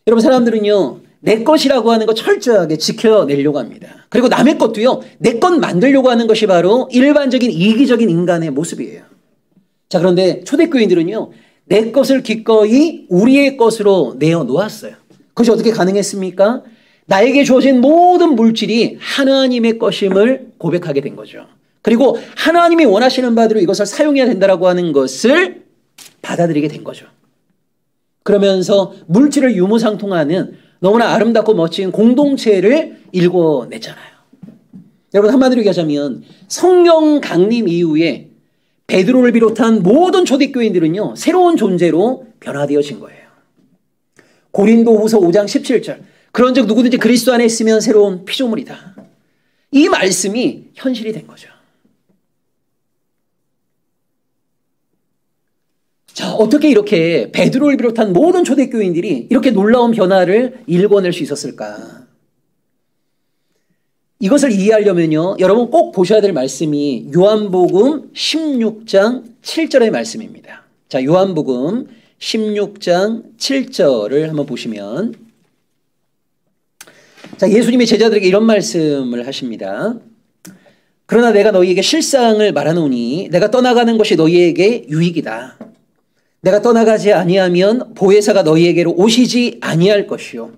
여러분, 사람들은요, 내 것이라고 하는 거 철저하게 지켜내려고 합니다. 그리고 남의 것도요, 내 것 만들려고 하는 것이 바로 일반적인 이기적인 인간의 모습이에요. 자, 그런데 초대교인들은요, 내 것을 기꺼이 우리의 것으로 내어놓았어요. 그것이 어떻게 가능했습니까? 나에게 주어진 모든 물질이 하나님의 것임을 고백하게 된 거죠. 그리고 하나님이 원하시는 바대로 이것을 사용해야 된다고 하는 것을 받아들이게 된 거죠. 그러면서 물질을 유무상통하는 너무나 아름답고 멋진 공동체를 일궈냈잖아요. 여러분, 한마디로 얘기하자면 성령 강림 이후에 베드로를 비롯한 모든 초대교인들은요, 새로운 존재로 변화되어진 거예요. 고린도후서 5장 17절. 그런즉 누구든지 그리스도 안에 있으면 새로운 피조물이다. 이 말씀이 현실이 된 거죠. 자, 어떻게 이렇게 베드로를 비롯한 모든 초대교인들이 이렇게 놀라운 변화를 일궈낼 수 있었을까? 이것을 이해하려면요, 여러분 꼭 보셔야 될 말씀이 요한복음 16장 7절의 말씀입니다. 자, 요한복음 16장 7절을 한번 보시면, 자, 예수님이 제자들에게 이런 말씀을 하십니다. 그러나 내가 너희에게 실상을 말하노니 내가 떠나가는 것이 너희에게 유익이다. 내가 떠나가지 아니하면 보혜사가 너희에게로 오시지 아니할 것이요.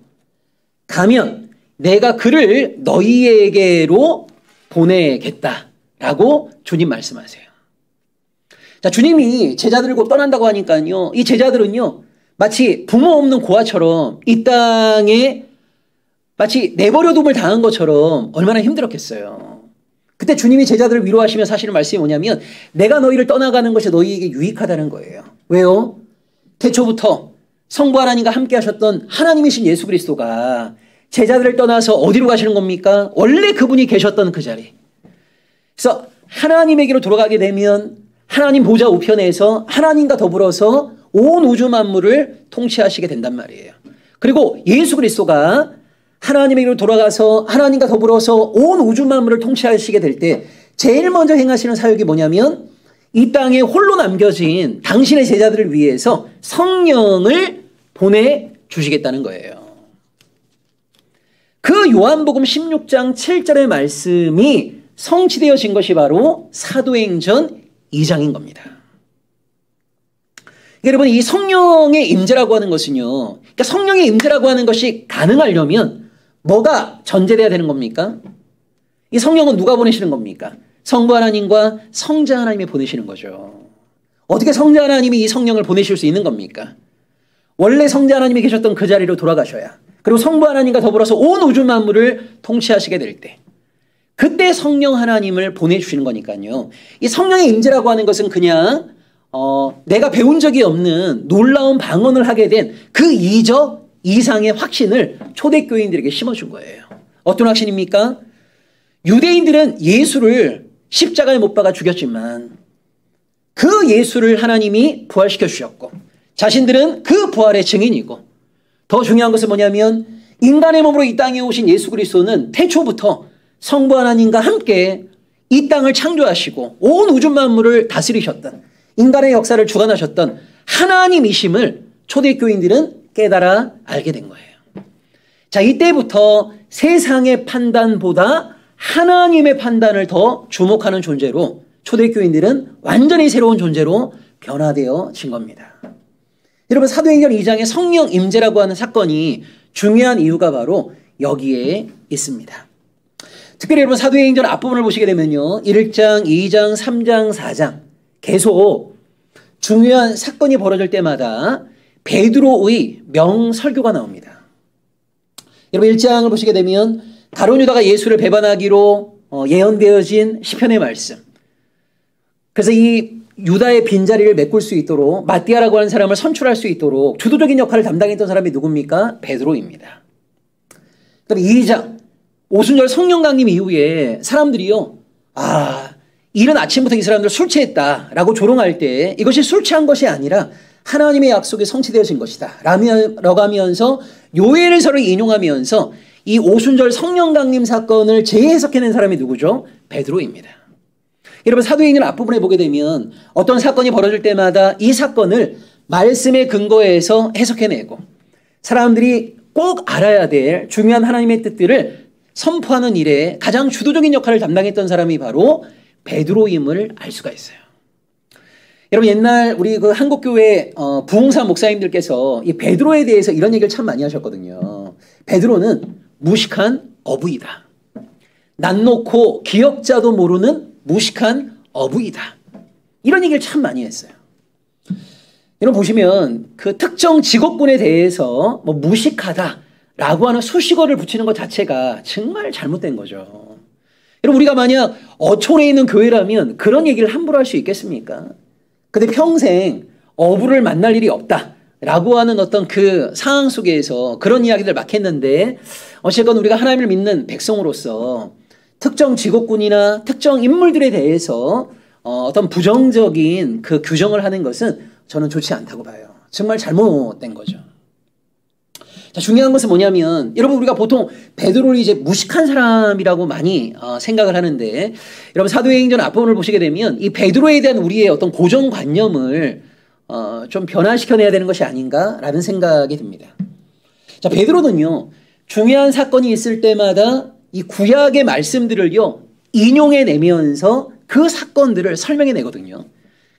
가면 내가 그를 너희에게로 보내겠다라고 주님 말씀하세요. 자, 주님이 제자들을 곧 떠난다고 하니까요, 이 제자들은요, 마치 부모 없는 고아처럼 이 땅에 마치 내버려둠을 당한 것처럼 얼마나 힘들었겠어요. 그때 주님이 제자들을 위로하시며 사실은 말씀이 뭐냐면, 내가 너희를 떠나가는 것이 너희에게 유익하다는 거예요. 왜요? 태초부터 성부 하나님과 함께 하셨던 하나님이신 예수 그리스도가 제자들을 떠나서 어디로 가시는 겁니까? 원래 그분이 계셨던 그 자리. 그래서 하나님에게로 돌아가게 되면 하나님 보좌 우편에서 하나님과 더불어서 온 우주 만물을 통치하시게 된단 말이에요. 그리고 예수 그리스도가 하나님에게로 돌아가서 하나님과 더불어서 온 우주 만물을 통치하시게 될 때 제일 먼저 행하시는 사역이 뭐냐면, 이 땅에 홀로 남겨진 당신의 제자들을 위해서 성령을 보내주시겠다는 거예요. 그 요한복음 16장 7절의 말씀이 성취되어진 것이 바로 사도행전 2장인 겁니다. 여러분, 이 성령의 임재라고 하는 것은요, 그러니까 성령의 임재라고 하는 것이 가능하려면 뭐가 전제돼야 되는 겁니까? 이 성령은 누가 보내시는 겁니까? 성부 하나님과 성자 하나님이 보내시는 거죠. 어떻게 성자 하나님이 이 성령을 보내실 수 있는 겁니까? 원래 성자 하나님이 계셨던 그 자리로 돌아가셔야, 그리고 성부 하나님과 더불어서 온 우주 만물을 통치하시게 될 때, 그때 성령 하나님을 보내주시는 거니까요. 이 성령의 임재라고 하는 것은 그냥 내가 배운 적이 없는 놀라운 방언을 하게 된 그 이적 이상의 확신을 초대교인들에게 심어준 거예요. 어떤 확신입니까? 유대인들은 예수를 십자가에 못 박아 죽였지만 그 예수를 하나님이 부활시켜 주셨고, 자신들은 그 부활의 증인이고, 더 중요한 것은 뭐냐면 인간의 몸으로 이 땅에 오신 예수 그리스도는 태초부터 성부 하나님과 함께 이 땅을 창조하시고 온 우주 만물을 다스리셨던, 인간의 역사를 주관하셨던 하나님이심을 초대교인들은 깨달아 알게 된 거예요. 자, 이때부터 세상의 판단보다 하나님의 판단을 더 주목하는 존재로 초대교인들은 완전히 새로운 존재로 변화되어진 겁니다. 여러분, 사도행전 2장의 성령 임재라고 하는 사건이 중요한 이유가 바로 여기에 있습니다. 특별히 여러분, 사도행전 앞부분을 보시게 되면요, 1장, 2장, 3장, 4장 계속 중요한 사건이 벌어질 때마다 베드로의 명설교가 나옵니다. 여러분, 1장을 보시게 되면 가룟 유다가 예수를 배반하기로 예언되어진 시편의 말씀. 그래서 이 유다의 빈자리를 메꿀 수 있도록 마띠아라고 하는 사람을 선출할 수 있도록 주도적인 역할을 담당했던 사람이 누굽니까? 베드로입니다. 그다음에 2장 오순절 성령 강림 이후에 사람들이요, 이른 아침부터 이 사람들 술 취했다라고 조롱할 때 이것이 술 취한 것이 아니라 하나님의 약속이 성취되어진 것이다 라고 하면서 요엘서를 인용하면서 이 오순절 성령 강림 사건을 재해석해낸 사람이 누구죠? 베드로입니다. 여러분, 사도행전 앞부분에 보게 되면 어떤 사건이 벌어질 때마다 이 사건을 말씀의 근거에서 해석해내고 사람들이 꼭 알아야 될 중요한 하나님의 뜻들을 선포하는 일에 가장 주도적인 역할을 담당했던 사람이 바로 베드로임을 알 수가 있어요. 여러분, 옛날 우리 그 한국교회 부흥사 목사님들께서 이 베드로에 대해서 이런 얘기를 참 많이 하셨거든요. 베드로는 무식한 어부이다. 낯 놓고 기억자도 모르는 무식한 어부이다. 이런 얘기를 참 많이 했어요. 여러분 보시면 그 특정 직업군에 대해서 뭐 무식하다라고 하는 수식어를 붙이는 것 자체가 정말 잘못된 거죠. 여러분, 우리가 만약 어촌에 있는 교회라면 그런 얘기를 함부로 할 수 있겠습니까? 근데 평생 어부를 만날 일이 없다라고 하는 어떤 그 상황 속에서 그런 이야기들 막 했는데, 어쨌건 우리가 하나님을 믿는 백성으로서 특정 직업군이나 특정 인물들에 대해서 어떤 부정적인 그 규정을 하는 것은 저는 좋지 않다고 봐요. 정말 잘못된 거죠. 자, 중요한 것은 뭐냐면 여러분 우리가 보통 베드로를 이제 무식한 사람이라고 많이 생각을 하는데 여러분 사도행전 앞부분을 보시게 되면 이 베드로에 대한 우리의 어떤 고정관념을 좀 변화시켜내야 되는 것이 아닌가라는 생각이 듭니다. 자, 베드로는요 중요한 사건이 있을 때마다 이 구약의 말씀들을요 인용해내면서 그 사건들을 설명해내거든요.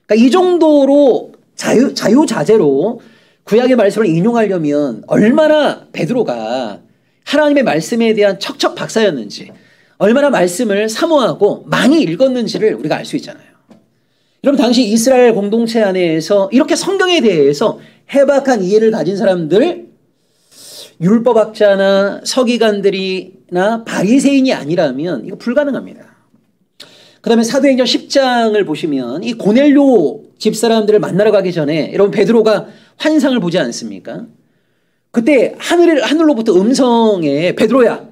그러니까 이 정도로 자유자재로 구약의 말씀을 인용하려면 얼마나 베드로가 하나님의 말씀에 대한 척척 박사였는지 얼마나 말씀을 사모하고 많이 읽었는지를 우리가 알 수 있잖아요. 여러분 당시 이스라엘 공동체 안에서 이렇게 성경에 대해서 해박한 이해를 가진 사람들 율법학자나 서기관들이나 바리새인이 아니라면 이거 불가능합니다. 그 다음에 사도행전 10장을 보시면 이 고넬료 집사람들을 만나러 가기 전에 여러분 베드로가 환상을 보지 않습니까? 그때 하늘로부터 음성에 베드로야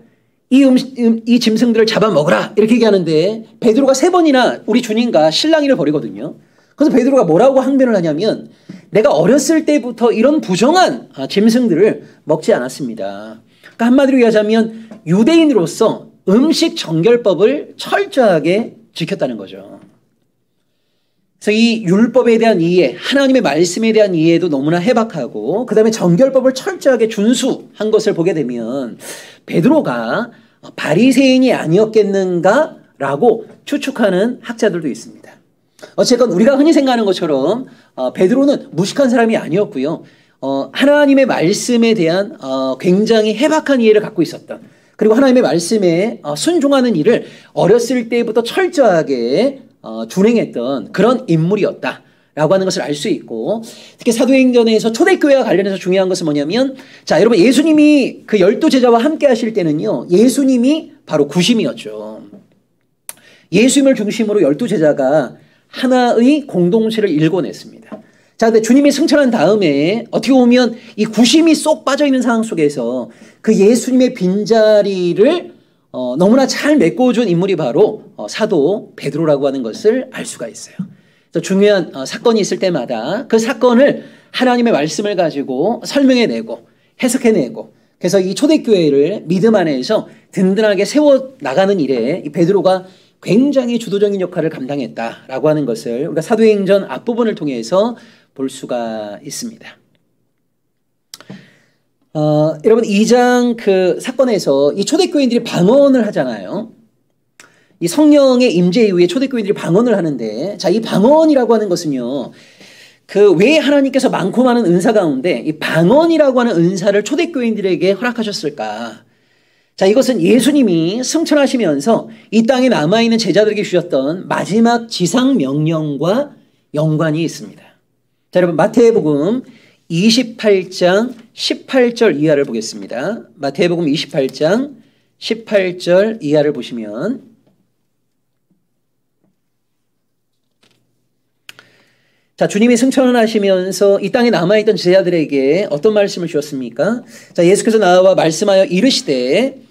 이 짐승들을 잡아먹으라 이렇게 얘기하는데 베드로가 3번이나 우리 주님과 실랑이를 벌이거든요. 그래서 베드로가 뭐라고 항변을 하냐면 내가 어렸을 때부터 이런 부정한 짐승들을 먹지 않았습니다. 그러니까 한마디로 얘기하자면 유대인으로서 음식 정결법을 철저하게 지켰다는 거죠. 그래서 이 율법에 대한 이해, 하나님의 말씀에 대한 이해도 너무나 해박하고 그 다음에 정결법을 철저하게 준수한 것을 보게 되면 베드로가 바리새인이 아니었겠는가라고 추측하는 학자들도 있습니다. 어쨌건 우리가 흔히 생각하는 것처럼 베드로는 무식한 사람이 아니었고요. 하나님의 말씀에 대한 굉장히 해박한 이해를 갖고 있었던 그리고 하나님의 말씀에 순종하는 일을 어렸을 때부터 철저하게 준행했던 그런 인물이었다라고 하는 것을 알 수 있고 특히 사도행전에서 초대교회와 관련해서 중요한 것은 뭐냐면 자 여러분 예수님이 그 12제자와 함께 하실 때는요 예수님이 바로 구심이었죠. 예수님을 중심으로 12제자가 하나의 공동체를 일궈냈습니다. 자, 근데 주님이 승천한 다음에 어떻게 보면 이 구심이 쏙 빠져있는 상황 속에서 그 예수님의 빈자리를 너무나 잘 메꿔준 인물이 바로 사도 베드로라고 하는 것을 알 수가 있어요. 그래서 중요한 사건이 있을 때마다 그 사건을 하나님의 말씀을 가지고 설명해내고 해석해내고 그래서 이 초대교회를 믿음 안에서 든든하게 세워나가는 일에 이 베드로가 굉장히 주도적인 역할을 감당했다라고 하는 것을 우리가 사도행전 앞부분을 통해서 볼 수가 있습니다. 여러분 2장 그 사건에서 이 초대교인들이 방언을 하잖아요. 이 성령의 임재 이후에 초대교인들이 방언을 하는데 자, 이 방언이라고 하는 것은요. 그 왜 하나님께서 많고 많은 은사 가운데 이 방언이라고 하는 은사를 초대교인들에게 허락하셨을까? 자, 이것은 예수님이 승천하시면서 이 땅에 남아있는 제자들에게 주셨던 마지막 지상 명령과 연관이 있습니다. 자, 여러분 마태복음 28장 18절 이하를 보겠습니다. 마태복음 28장 18절 이하를 보시면 자, 주님이 승천을 하시면서 이 땅에 남아있던 제자들에게 어떤 말씀을 주셨습니까? 자, 예수께서 나와 말씀하여 이르시되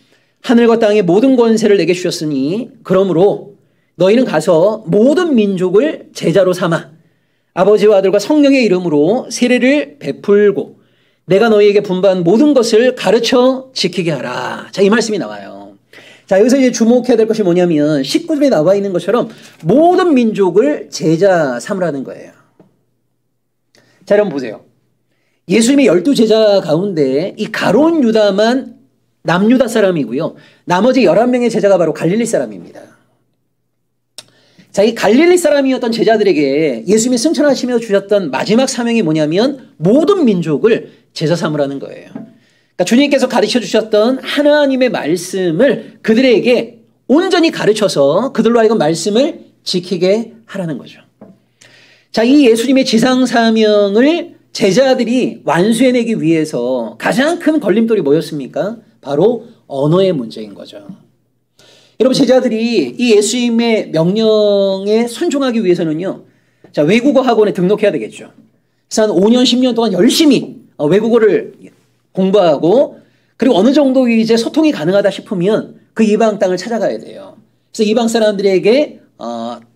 하늘과 땅의 모든 권세를 내게 주셨으니 그러므로 너희는 가서 모든 민족을 제자로 삼아 아버지와 아들과 성령의 이름으로 세례를 베풀고 내가 너희에게 분부한 모든 것을 가르쳐 지키게 하라. 자, 이 말씀이 나와요. 자, 여기서 이제 주목해야 될 것이 뭐냐면 19절에 나와 있는 것처럼 모든 민족을 제자 삼으라는 거예요. 자, 여러분 보세요. 예수님의 12제자 가운데 이 가룟 유다만 남유다 사람이고요. 나머지 11명의 제자가 바로 갈릴리 사람입니다. 자, 이 갈릴리 사람이었던 제자들에게 예수님이 승천하시며 주셨던 마지막 사명이 뭐냐면 모든 민족을 제자 삼으라는 거예요. 그러니까 주님께서 가르쳐 주셨던 하나님의 말씀을 그들에게 온전히 가르쳐서 그들로 하여금 말씀을 지키게 하라는 거죠. 자, 이 예수님의 지상 사명을 제자들이 완수해내기 위해서 가장 큰 걸림돌이 뭐였습니까? 바로 언어의 문제인 거죠. 여러분 제자들이 이 예수님의 명령에 순종하기 위해서는요. 자, 외국어 학원에 등록해야 되겠죠. 그래서 한 5년, 10년 동안 열심히 외국어를 공부하고 그리고 어느 정도 이제 소통이 가능하다 싶으면 그 이방 땅을 찾아가야 돼요. 그래서 이방 사람들에게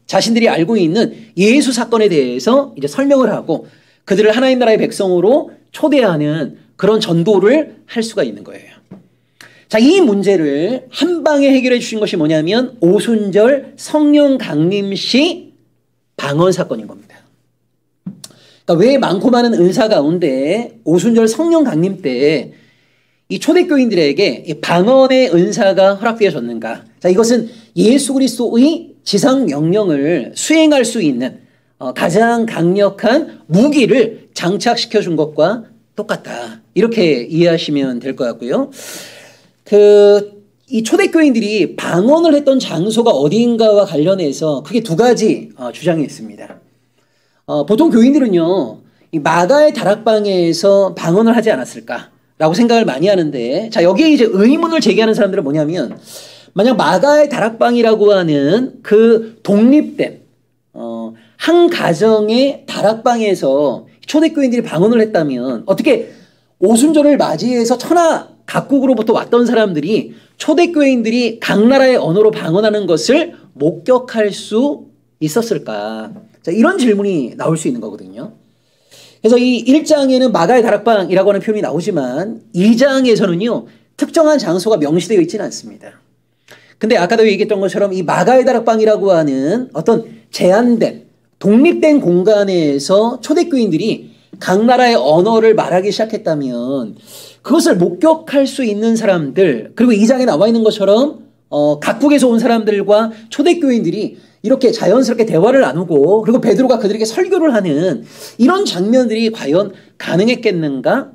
자신들이 알고 있는 예수 사건에 대해서 이제 설명을 하고 그들을 하나님 나라의 백성으로 초대하는 그런 전도를 할 수가 있는 거예요. 자, 이 문제를 한 방에 해결해 주신 것이 뭐냐면 오순절 성령 강림시 방언 사건인 겁니다. 그러니까 왜 많고 많은 은사 가운데 오순절 성령 강림 때 이 초대교인들에게 이 방언의 은사가 허락되어졌는가? 자, 이것은 예수 그리스도의 지상 명령을 수행할 수 있는 가장 강력한 무기를 장착시켜 준 것과 똑같다. 이렇게 이해하시면 될 것 같고요. 이 초대교인들이 방언을 했던 장소가 어디인가와 관련해서 크게 두 가지 주장이 있습니다. 보통 교인들은요, 이 마가의 다락방에서 방언을 하지 않았을까라고 생각을 많이 하는데, 자, 여기에 이제 의문을 제기하는 사람들은 뭐냐면, 만약 마가의 다락방이라고 하는 그 독립된, 한 가정의 다락방에서 초대교인들이 방언을 했다면, 어떻게 오순절을 맞이해서 천하 각국으로부터 왔던 사람들이 초대교인들이 각 나라의 언어로 방언하는 것을 목격할 수 있었을까? 자, 이런 질문이 나올 수 있는 거거든요. 그래서 이 1장에는 마가의 다락방이라고 하는 표현이 나오지만 2장에서는요, 특정한 장소가 명시되어 있지는 않습니다. 근데 아까도 얘기했던 것처럼 이 마가의 다락방이라고 하는 어떤 제한된, 독립된 공간에서 초대교인들이 각 나라의 언어를 말하기 시작했다면 그것을 목격할 수 있는 사람들, 그리고 이 장에 나와 있는 것처럼 각국에서 온 사람들과 초대교인들이 이렇게 자연스럽게 대화를 나누고 그리고 베드로가 그들에게 설교를 하는 이런 장면들이 과연 가능했겠는가?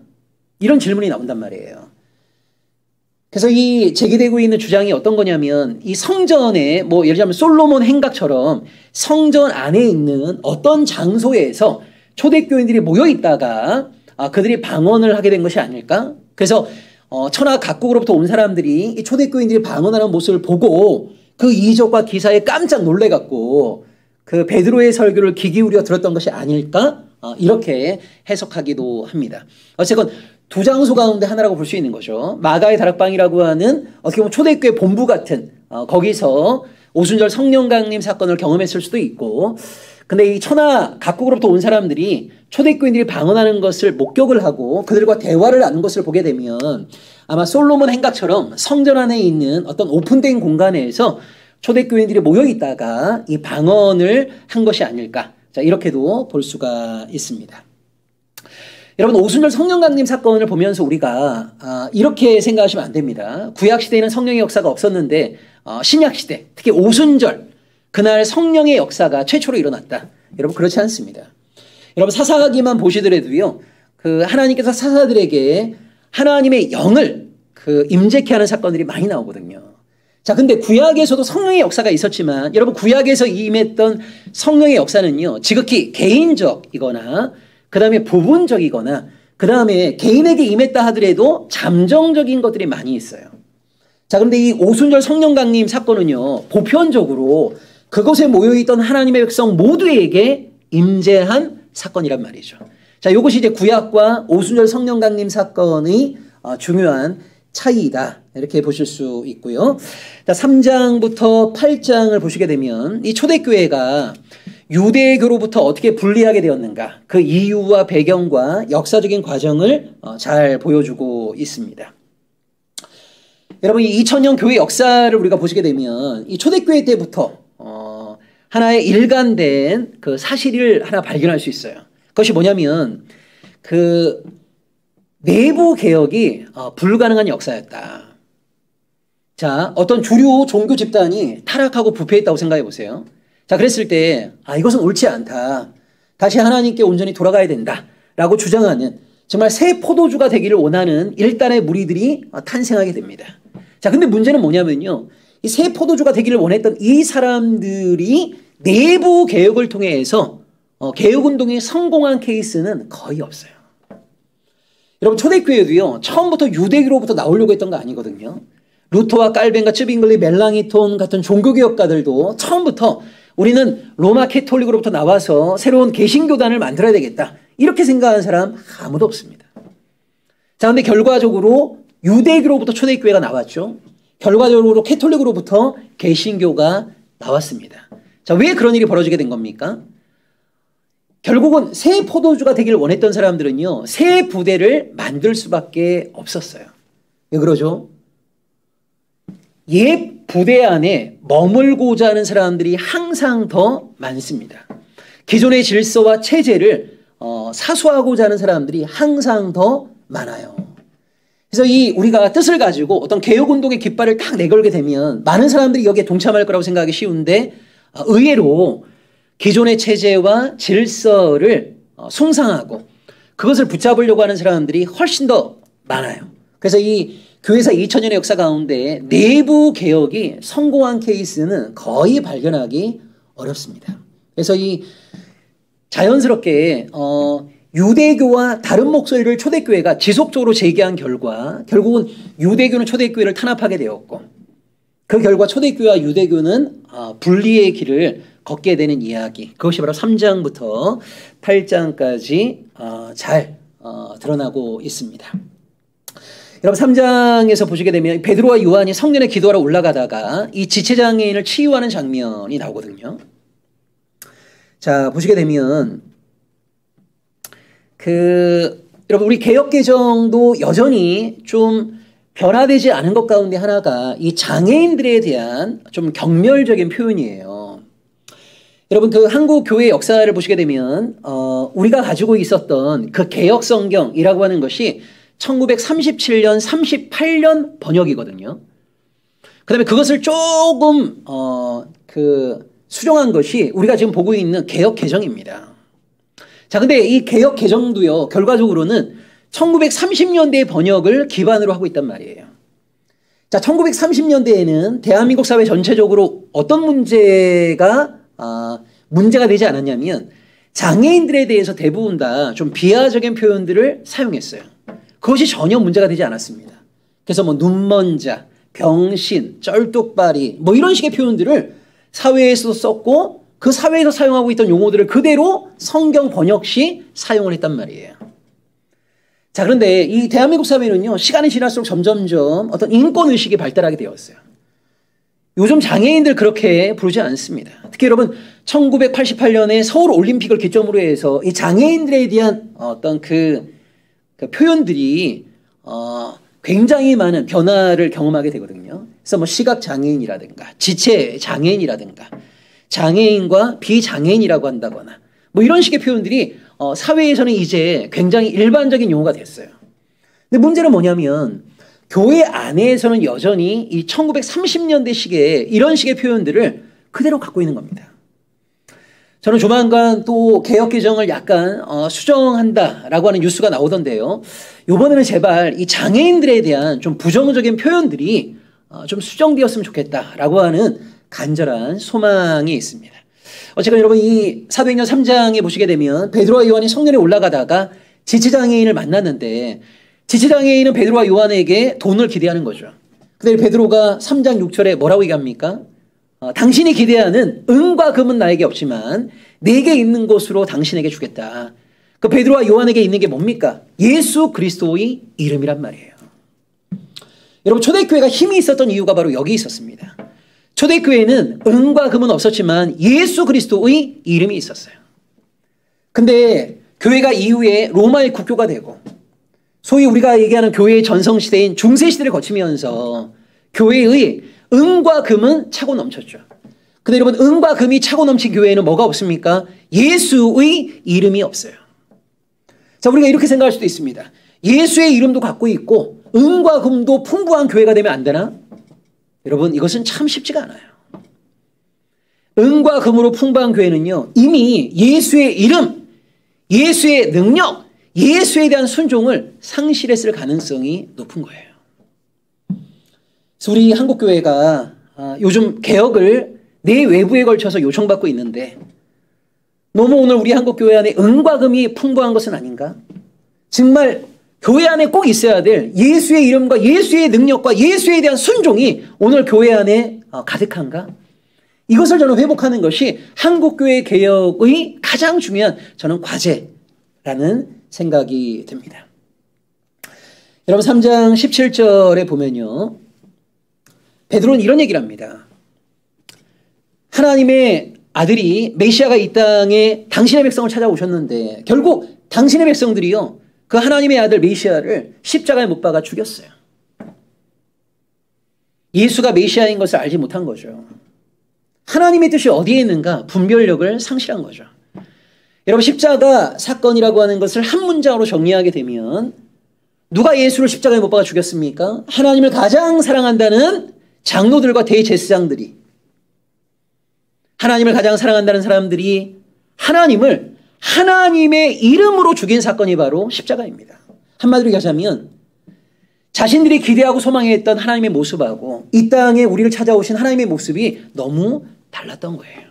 이런 질문이 나온단 말이에요. 그래서 이 제기되고 있는 주장이 어떤 거냐면 이 성전에 뭐 예를 들면 솔로몬 행각처럼 성전 안에 있는 어떤 장소에서 초대교인들이 모여 있다가 그들이 방언을 하게 된 것이 아닐까? 그래서 천하 각국으로부터 온 사람들이 이 초대교인들이 방언하는 모습을 보고 그 이적과 기사에 깜짝 놀래갖고 그 베드로의 설교를 귀 기울여 들었던 것이 아닐까? 이렇게 해석하기도 합니다. 어쨌건 두 장소 가운데 하나라고 볼 수 있는 거죠. 마가의 다락방이라고 하는 어떻게 보면 초대교회 본부 같은 거기서 오순절 성령 강림 사건을 경험했을 수도 있고, 근데 이 천하 각국으로부터 온 사람들이 초대교인들이 방언하는 것을 목격을 하고 그들과 대화를 나눈 것을 보게 되면 아마 솔로몬 행각처럼 성전 안에 있는 어떤 오픈된 공간에서 초대교인들이 모여 있다가 이 방언을 한 것이 아닐까. 자, 이렇게도 볼 수가 있습니다. 여러분, 오순절 성령 강림 사건을 보면서 우리가 이렇게 생각하시면 안 됩니다. 구약 시대에는 성령의 역사가 없었는데 신약 시대, 특히 오순절 그날 성령의 역사가 최초로 일어났다. 여러분, 그렇지 않습니다. 여러분, 사사기만 보시더라도요, 그 하나님께서 사사들에게 하나님의 영을 임재케 하는 사건들이 많이 나오거든요. 자, 근데 구약에서도 성령의 역사가 있었지만 여러분, 구약에서 임했던 성령의 역사는요, 지극히 개인적이거나 그 다음에 부분적이거나 그 다음에 개인에게 임했다 하더라도 잠정적인 것들이 많이 있어요. 자, 그런데 이 오순절 성령 강림 사건은요, 보편적으로 그곳에 모여있던 하나님의 백성 모두에게 임재한 사건이란 말이죠. 자, 이것이 이제 구약과 오순절 성령 강림 사건의 중요한 차이이다. 이렇게 보실 수 있고요. 자, 3장부터 8장을 보시게 되면 이 초대교회가 유대교로부터 어떻게 분리하게 되었는가, 그 이유와 배경과 역사적인 과정을 잘 보여주고 있습니다. 여러분, 이 2000년 교회 역사를 우리가 보시게 되면 이 초대교회 때부터 하나의 일관된 그 사실을 하나 발견할 수 있어요. 그것이 뭐냐면 그 내부 개혁이 불가능한 역사였다. 자, 어떤 주류 종교 집단이 타락하고 부패했다고 생각해 보세요. 자, 그랬을 때 이것은 옳지 않다. 다시 하나님께 온전히 돌아가야 된다라고 주장하는 정말 새 포도주가 되기를 원하는 일단의 무리들이 탄생하게 됩니다. 자, 근데 문제는 뭐냐면요, 이 새 포도주가 되기를 원했던 이 사람들이 내부 개혁을 통해서 개혁운동이 성공한 케이스는 거의 없어요. 여러분, 초대교회도요, 처음부터 유대교로부터 나오려고 했던 거 아니거든요. 루터와 깔벤과 쯔빙글리, 멜랑이톤 같은 종교개혁가들도 처음부터 우리는 로마 캐톨릭으로부터 나와서 새로운 개신교단을 만들어야 되겠다, 이렇게 생각하는 사람 아무도 없습니다. 자, 근데 결과적으로 유대교로부터 초대교회가 나왔죠. 결과적으로 캐톨릭으로부터 개신교가 나왔습니다. 자, 왜 그런 일이 벌어지게 된 겁니까? 결국은 새 포도주가 되길 원했던 사람들은요, 새 부대를 만들 수밖에 없었어요. 왜 그러죠? 옛 부대 안에 머물고자 하는 사람들이 항상 더 많습니다. 기존의 질서와 체제를 사수하고자 하는 사람들이 항상 더 많아요. 그래서 우리가 뜻을 가지고 어떤 개혁운동의 깃발을 딱 내걸게 되면 많은 사람들이 여기에 동참할 거라고 생각하기 쉬운데, 의외로 기존의 체제와 질서를 숭상하고 그것을 붙잡으려고 하는 사람들이 훨씬 더 많아요. 그래서 이 교회사 2000년의 역사 가운데 내부 개혁이 성공한 케이스는 거의 발견하기 어렵습니다. 그래서 자연스럽게 유대교와 다른 목소리를 초대교회가 지속적으로 제기한 결과 결국은 유대교는 초대교회를 탄압하게 되었고, 그 결과 초대교회와 유대교는 분리의 길을 걷게 되는 이야기, 그것이 바로 3장부터 8장까지 잘 드러나고 있습니다. 여러분 3장에서 보시게 되면 베드로와 요한이 성전에 기도하러 올라가다가 이 지체장애인을 치유하는 장면이 나오거든요. 자, 보시게 되면 여러분 우리 개혁개정도 여전히 좀 변화되지 않은 것 가운데 하나가 이 장애인들에 대한 좀 경멸적인 표현이에요. 여러분 한국 교회 역사를 보시게 되면 우리가 가지고 있었던 그 개혁 성경이라고 하는 것이 1937년, 38년 번역이거든요. 그다음에 그것을 조금 수정한 것이 우리가 지금 보고 있는 개혁 개정입니다. 자, 근데 이 개혁 개정도요, 결과적으로는 1930년대의 번역을 기반으로 하고 있단 말이에요. 자, 1930년대에는 대한민국 사회 전체적으로 어떤 문제가 되지 않았냐면 장애인들에 대해서 대부분 다 좀 비하적인 표현들을 사용했어요. 그것이 전혀 문제가 되지 않았습니다. 그래서 눈먼 자, 병신, 쩔뚝발이 이런 식의 표현들을 사회에서도 썼고 그 사회에서 사용하고 있던 용어들을 그대로 성경 번역 시 사용을 했단 말이에요. 자, 그런데 이 대한민국 사회는요, 시간이 지날수록 점점점 어떤 인권의식이 발달하게 되었어요. 요즘 장애인들 그렇게 부르지 않습니다. 특히 여러분 1988년에 서울 올림픽을 기점으로 해서 이 장애인들에 대한 어떤 그 표현들이 굉장히 많은 변화를 경험하게 되거든요. 그래서 시각 장애인이라든가 지체 장애인이라든가 장애인과 비장애인이라고 한다거나 이런 식의 표현들이 사회에서는 이제 굉장히 일반적인 용어가 됐어요. 근데 문제는 뭐냐면 교회 안에서는 여전히 이 1930년대식의 이런 식의 표현들을 그대로 갖고 있는 겁니다. 저는 조만간 또 개혁 개정을 약간 수정한다라고 하는 뉴스가 나오던데요. 이번에는 제발 이 장애인들에 대한 좀 부정적인 표현들이 좀 수정되었으면 좋겠다라고 하는 간절한 소망이 있습니다. 어쨌든 여러분 이 사도행전 3장에 보시게 되면 베드로와 요한이 성전에 올라가다가 지체장애인을 만났는데 지체장애인은 베드로와 요한에게 돈을 기대하는 거죠. 근데 베드로가 3장 6절에 뭐라고 얘기합니까? 당신이 기대하는 은과 금은 나에게 없지만 내게 있는 것으로 당신에게 주겠다. 그 베드로와 요한에게 있는 게 뭡니까? 예수 그리스도의 이름이란 말이에요. 여러분 초대교회가 힘이 있었던 이유가 바로 여기 있었습니다. 초대교회는 은과 금은 없었지만 예수 그리스도의 이름이 있었어요. 근데 교회가 이후에 로마의 국교가 되고 소위 우리가 얘기하는 교회의 전성시대인 중세시대를 거치면서 교회의 은과 금은 차고 넘쳤죠. 근데 여러분 은과 금이 차고 넘친 교회에는 뭐가 없습니까? 예수의 이름이 없어요. 자, 우리가 이렇게 생각할 수도 있습니다. 예수의 이름도 갖고 있고 은과 금도 풍부한 교회가 되면 안 되나? 여러분 이것은 참 쉽지가 않아요. 은과 금으로 풍부한 교회는요, 이미 예수의 이름, 예수의 능력, 예수에 대한 순종을 상실했을 가능성이 높은 거예요. 그래서 우리 한국교회가 요즘 개혁을 내외부에 걸쳐서 요청받고 있는데 너무 오늘 우리 한국교회 안에 은과 금이 풍부한 것은 아닌가? 정말 교회 안에 꼭 있어야 될 예수의 이름과 예수의 능력과 예수에 대한 순종이 오늘 교회 안에 가득한가? 이것을 저는 회복하는 것이 한국교회 개혁의 가장 중요한 저는 과제라는 생각이 듭니다. 여러분 3장 17절에 보면요, 베드로는 이런 얘기를 합니다. 하나님의 아들이 메시아가 이 땅에 당신의 백성을 찾아오셨는데 결국 당신의 백성들이요 그 하나님의 아들 메시아를 십자가에 못 박아 죽였어요. 예수가 메시아인 것을 알지 못한 거죠. 하나님의 뜻이 어디에 있는가 분별력을 상실한 거죠. 여러분 십자가 사건이라고 하는 것을 한 문장으로 정리하게 되면 누가 예수를 십자가에 못 박아 죽였습니까? 하나님을 가장 사랑한다는 장로들과 대제사장들이, 하나님을 가장 사랑한다는 사람들이 하나님을 하나님의 이름으로 죽인 사건이 바로 십자가입니다. 한마디로 얘기하자면 자신들이 기대하고 소망했던 하나님의 모습하고 이 땅에 우리를 찾아오신 하나님의 모습이 너무 달랐던 거예요.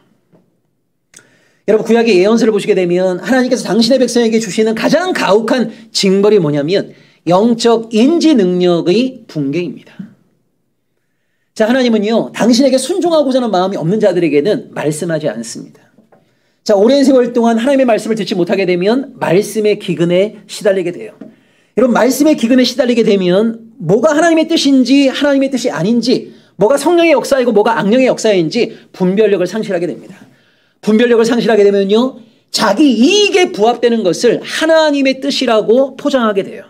여러분 구약의 예언서를 보시게 되면 하나님께서 당신의 백성에게 주시는 가장 가혹한 징벌이 뭐냐면 영적 인지 능력의 붕괴입니다. 자, 하나님은요 당신에게 순종하고자 하는 마음이 없는 자들에게는 말씀하지 않습니다. 자, 오랜 세월 동안 하나님의 말씀을 듣지 못하게 되면 말씀의 기근에 시달리게 돼요. 여러분 말씀의 기근에 시달리게 되면 뭐가 하나님의 뜻인지 하나님의 뜻이 아닌지, 뭐가 성령의 역사이고 뭐가 악령의 역사인지 분별력을 상실하게 됩니다. 분별력을 상실하게 되면요 자기 이익에 부합되는 것을 하나님의 뜻이라고 포장하게 돼요.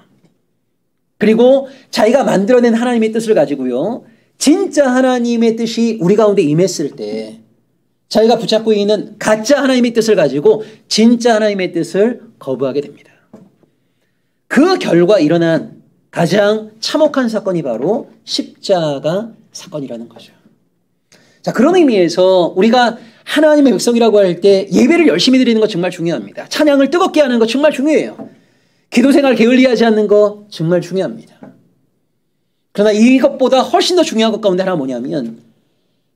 그리고 자기가 만들어낸 하나님의 뜻을 가지고요 진짜 하나님의 뜻이 우리 가운데 임했을 때 자기가 붙잡고 있는 가짜 하나님의 뜻을 가지고 진짜 하나님의 뜻을 거부하게 됩니다. 그 결과 일어난 가장 참혹한 사건이 바로 십자가 사건이라는 거죠. 자, 그런 의미에서 우리가 하나님의 백성이라고 할 때 예배를 열심히 드리는 것 정말 중요합니다. 찬양을 뜨겁게 하는 것 정말 중요해요. 기도 생활 게을리하지 않는 거 정말 중요합니다. 그러나 이것보다 훨씬 더 중요한 것 가운데 하나가 뭐냐면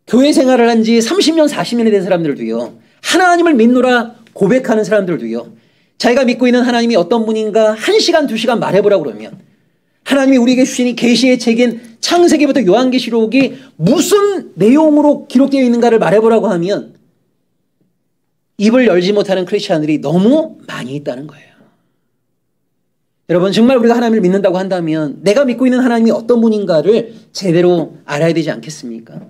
교회 생활을 한 지 30년, 40년이 된 사람들도요. 하나님을 믿노라 고백하는 사람들도요. 자기가 믿고 있는 하나님이 어떤 분인가 1시간, 2시간 말해보라고 그러면 하나님이 우리에게 주신 이 계시의 책인 창세기부터 요한계시록이 무슨 내용으로 기록되어 있는가를 말해보라고 하면 입을 열지 못하는 크리스찬들이 너무 많이 있다는 거예요. 여러분 정말 우리가 하나님을 믿는다고 한다면 내가 믿고 있는 하나님이 어떤 분인가를 제대로 알아야 되지 않겠습니까?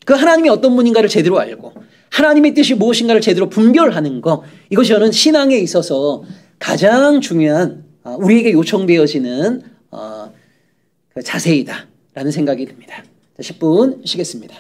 그 하나님이 어떤 분인가를 제대로 알고 하나님의 뜻이 무엇인가를 제대로 분별하는 것, 이것이 저는 신앙에 있어서 가장 중요한 우리에게 요청되어지는 그 자세이다라는 생각이 듭니다. 자, 10분 쉬겠습니다.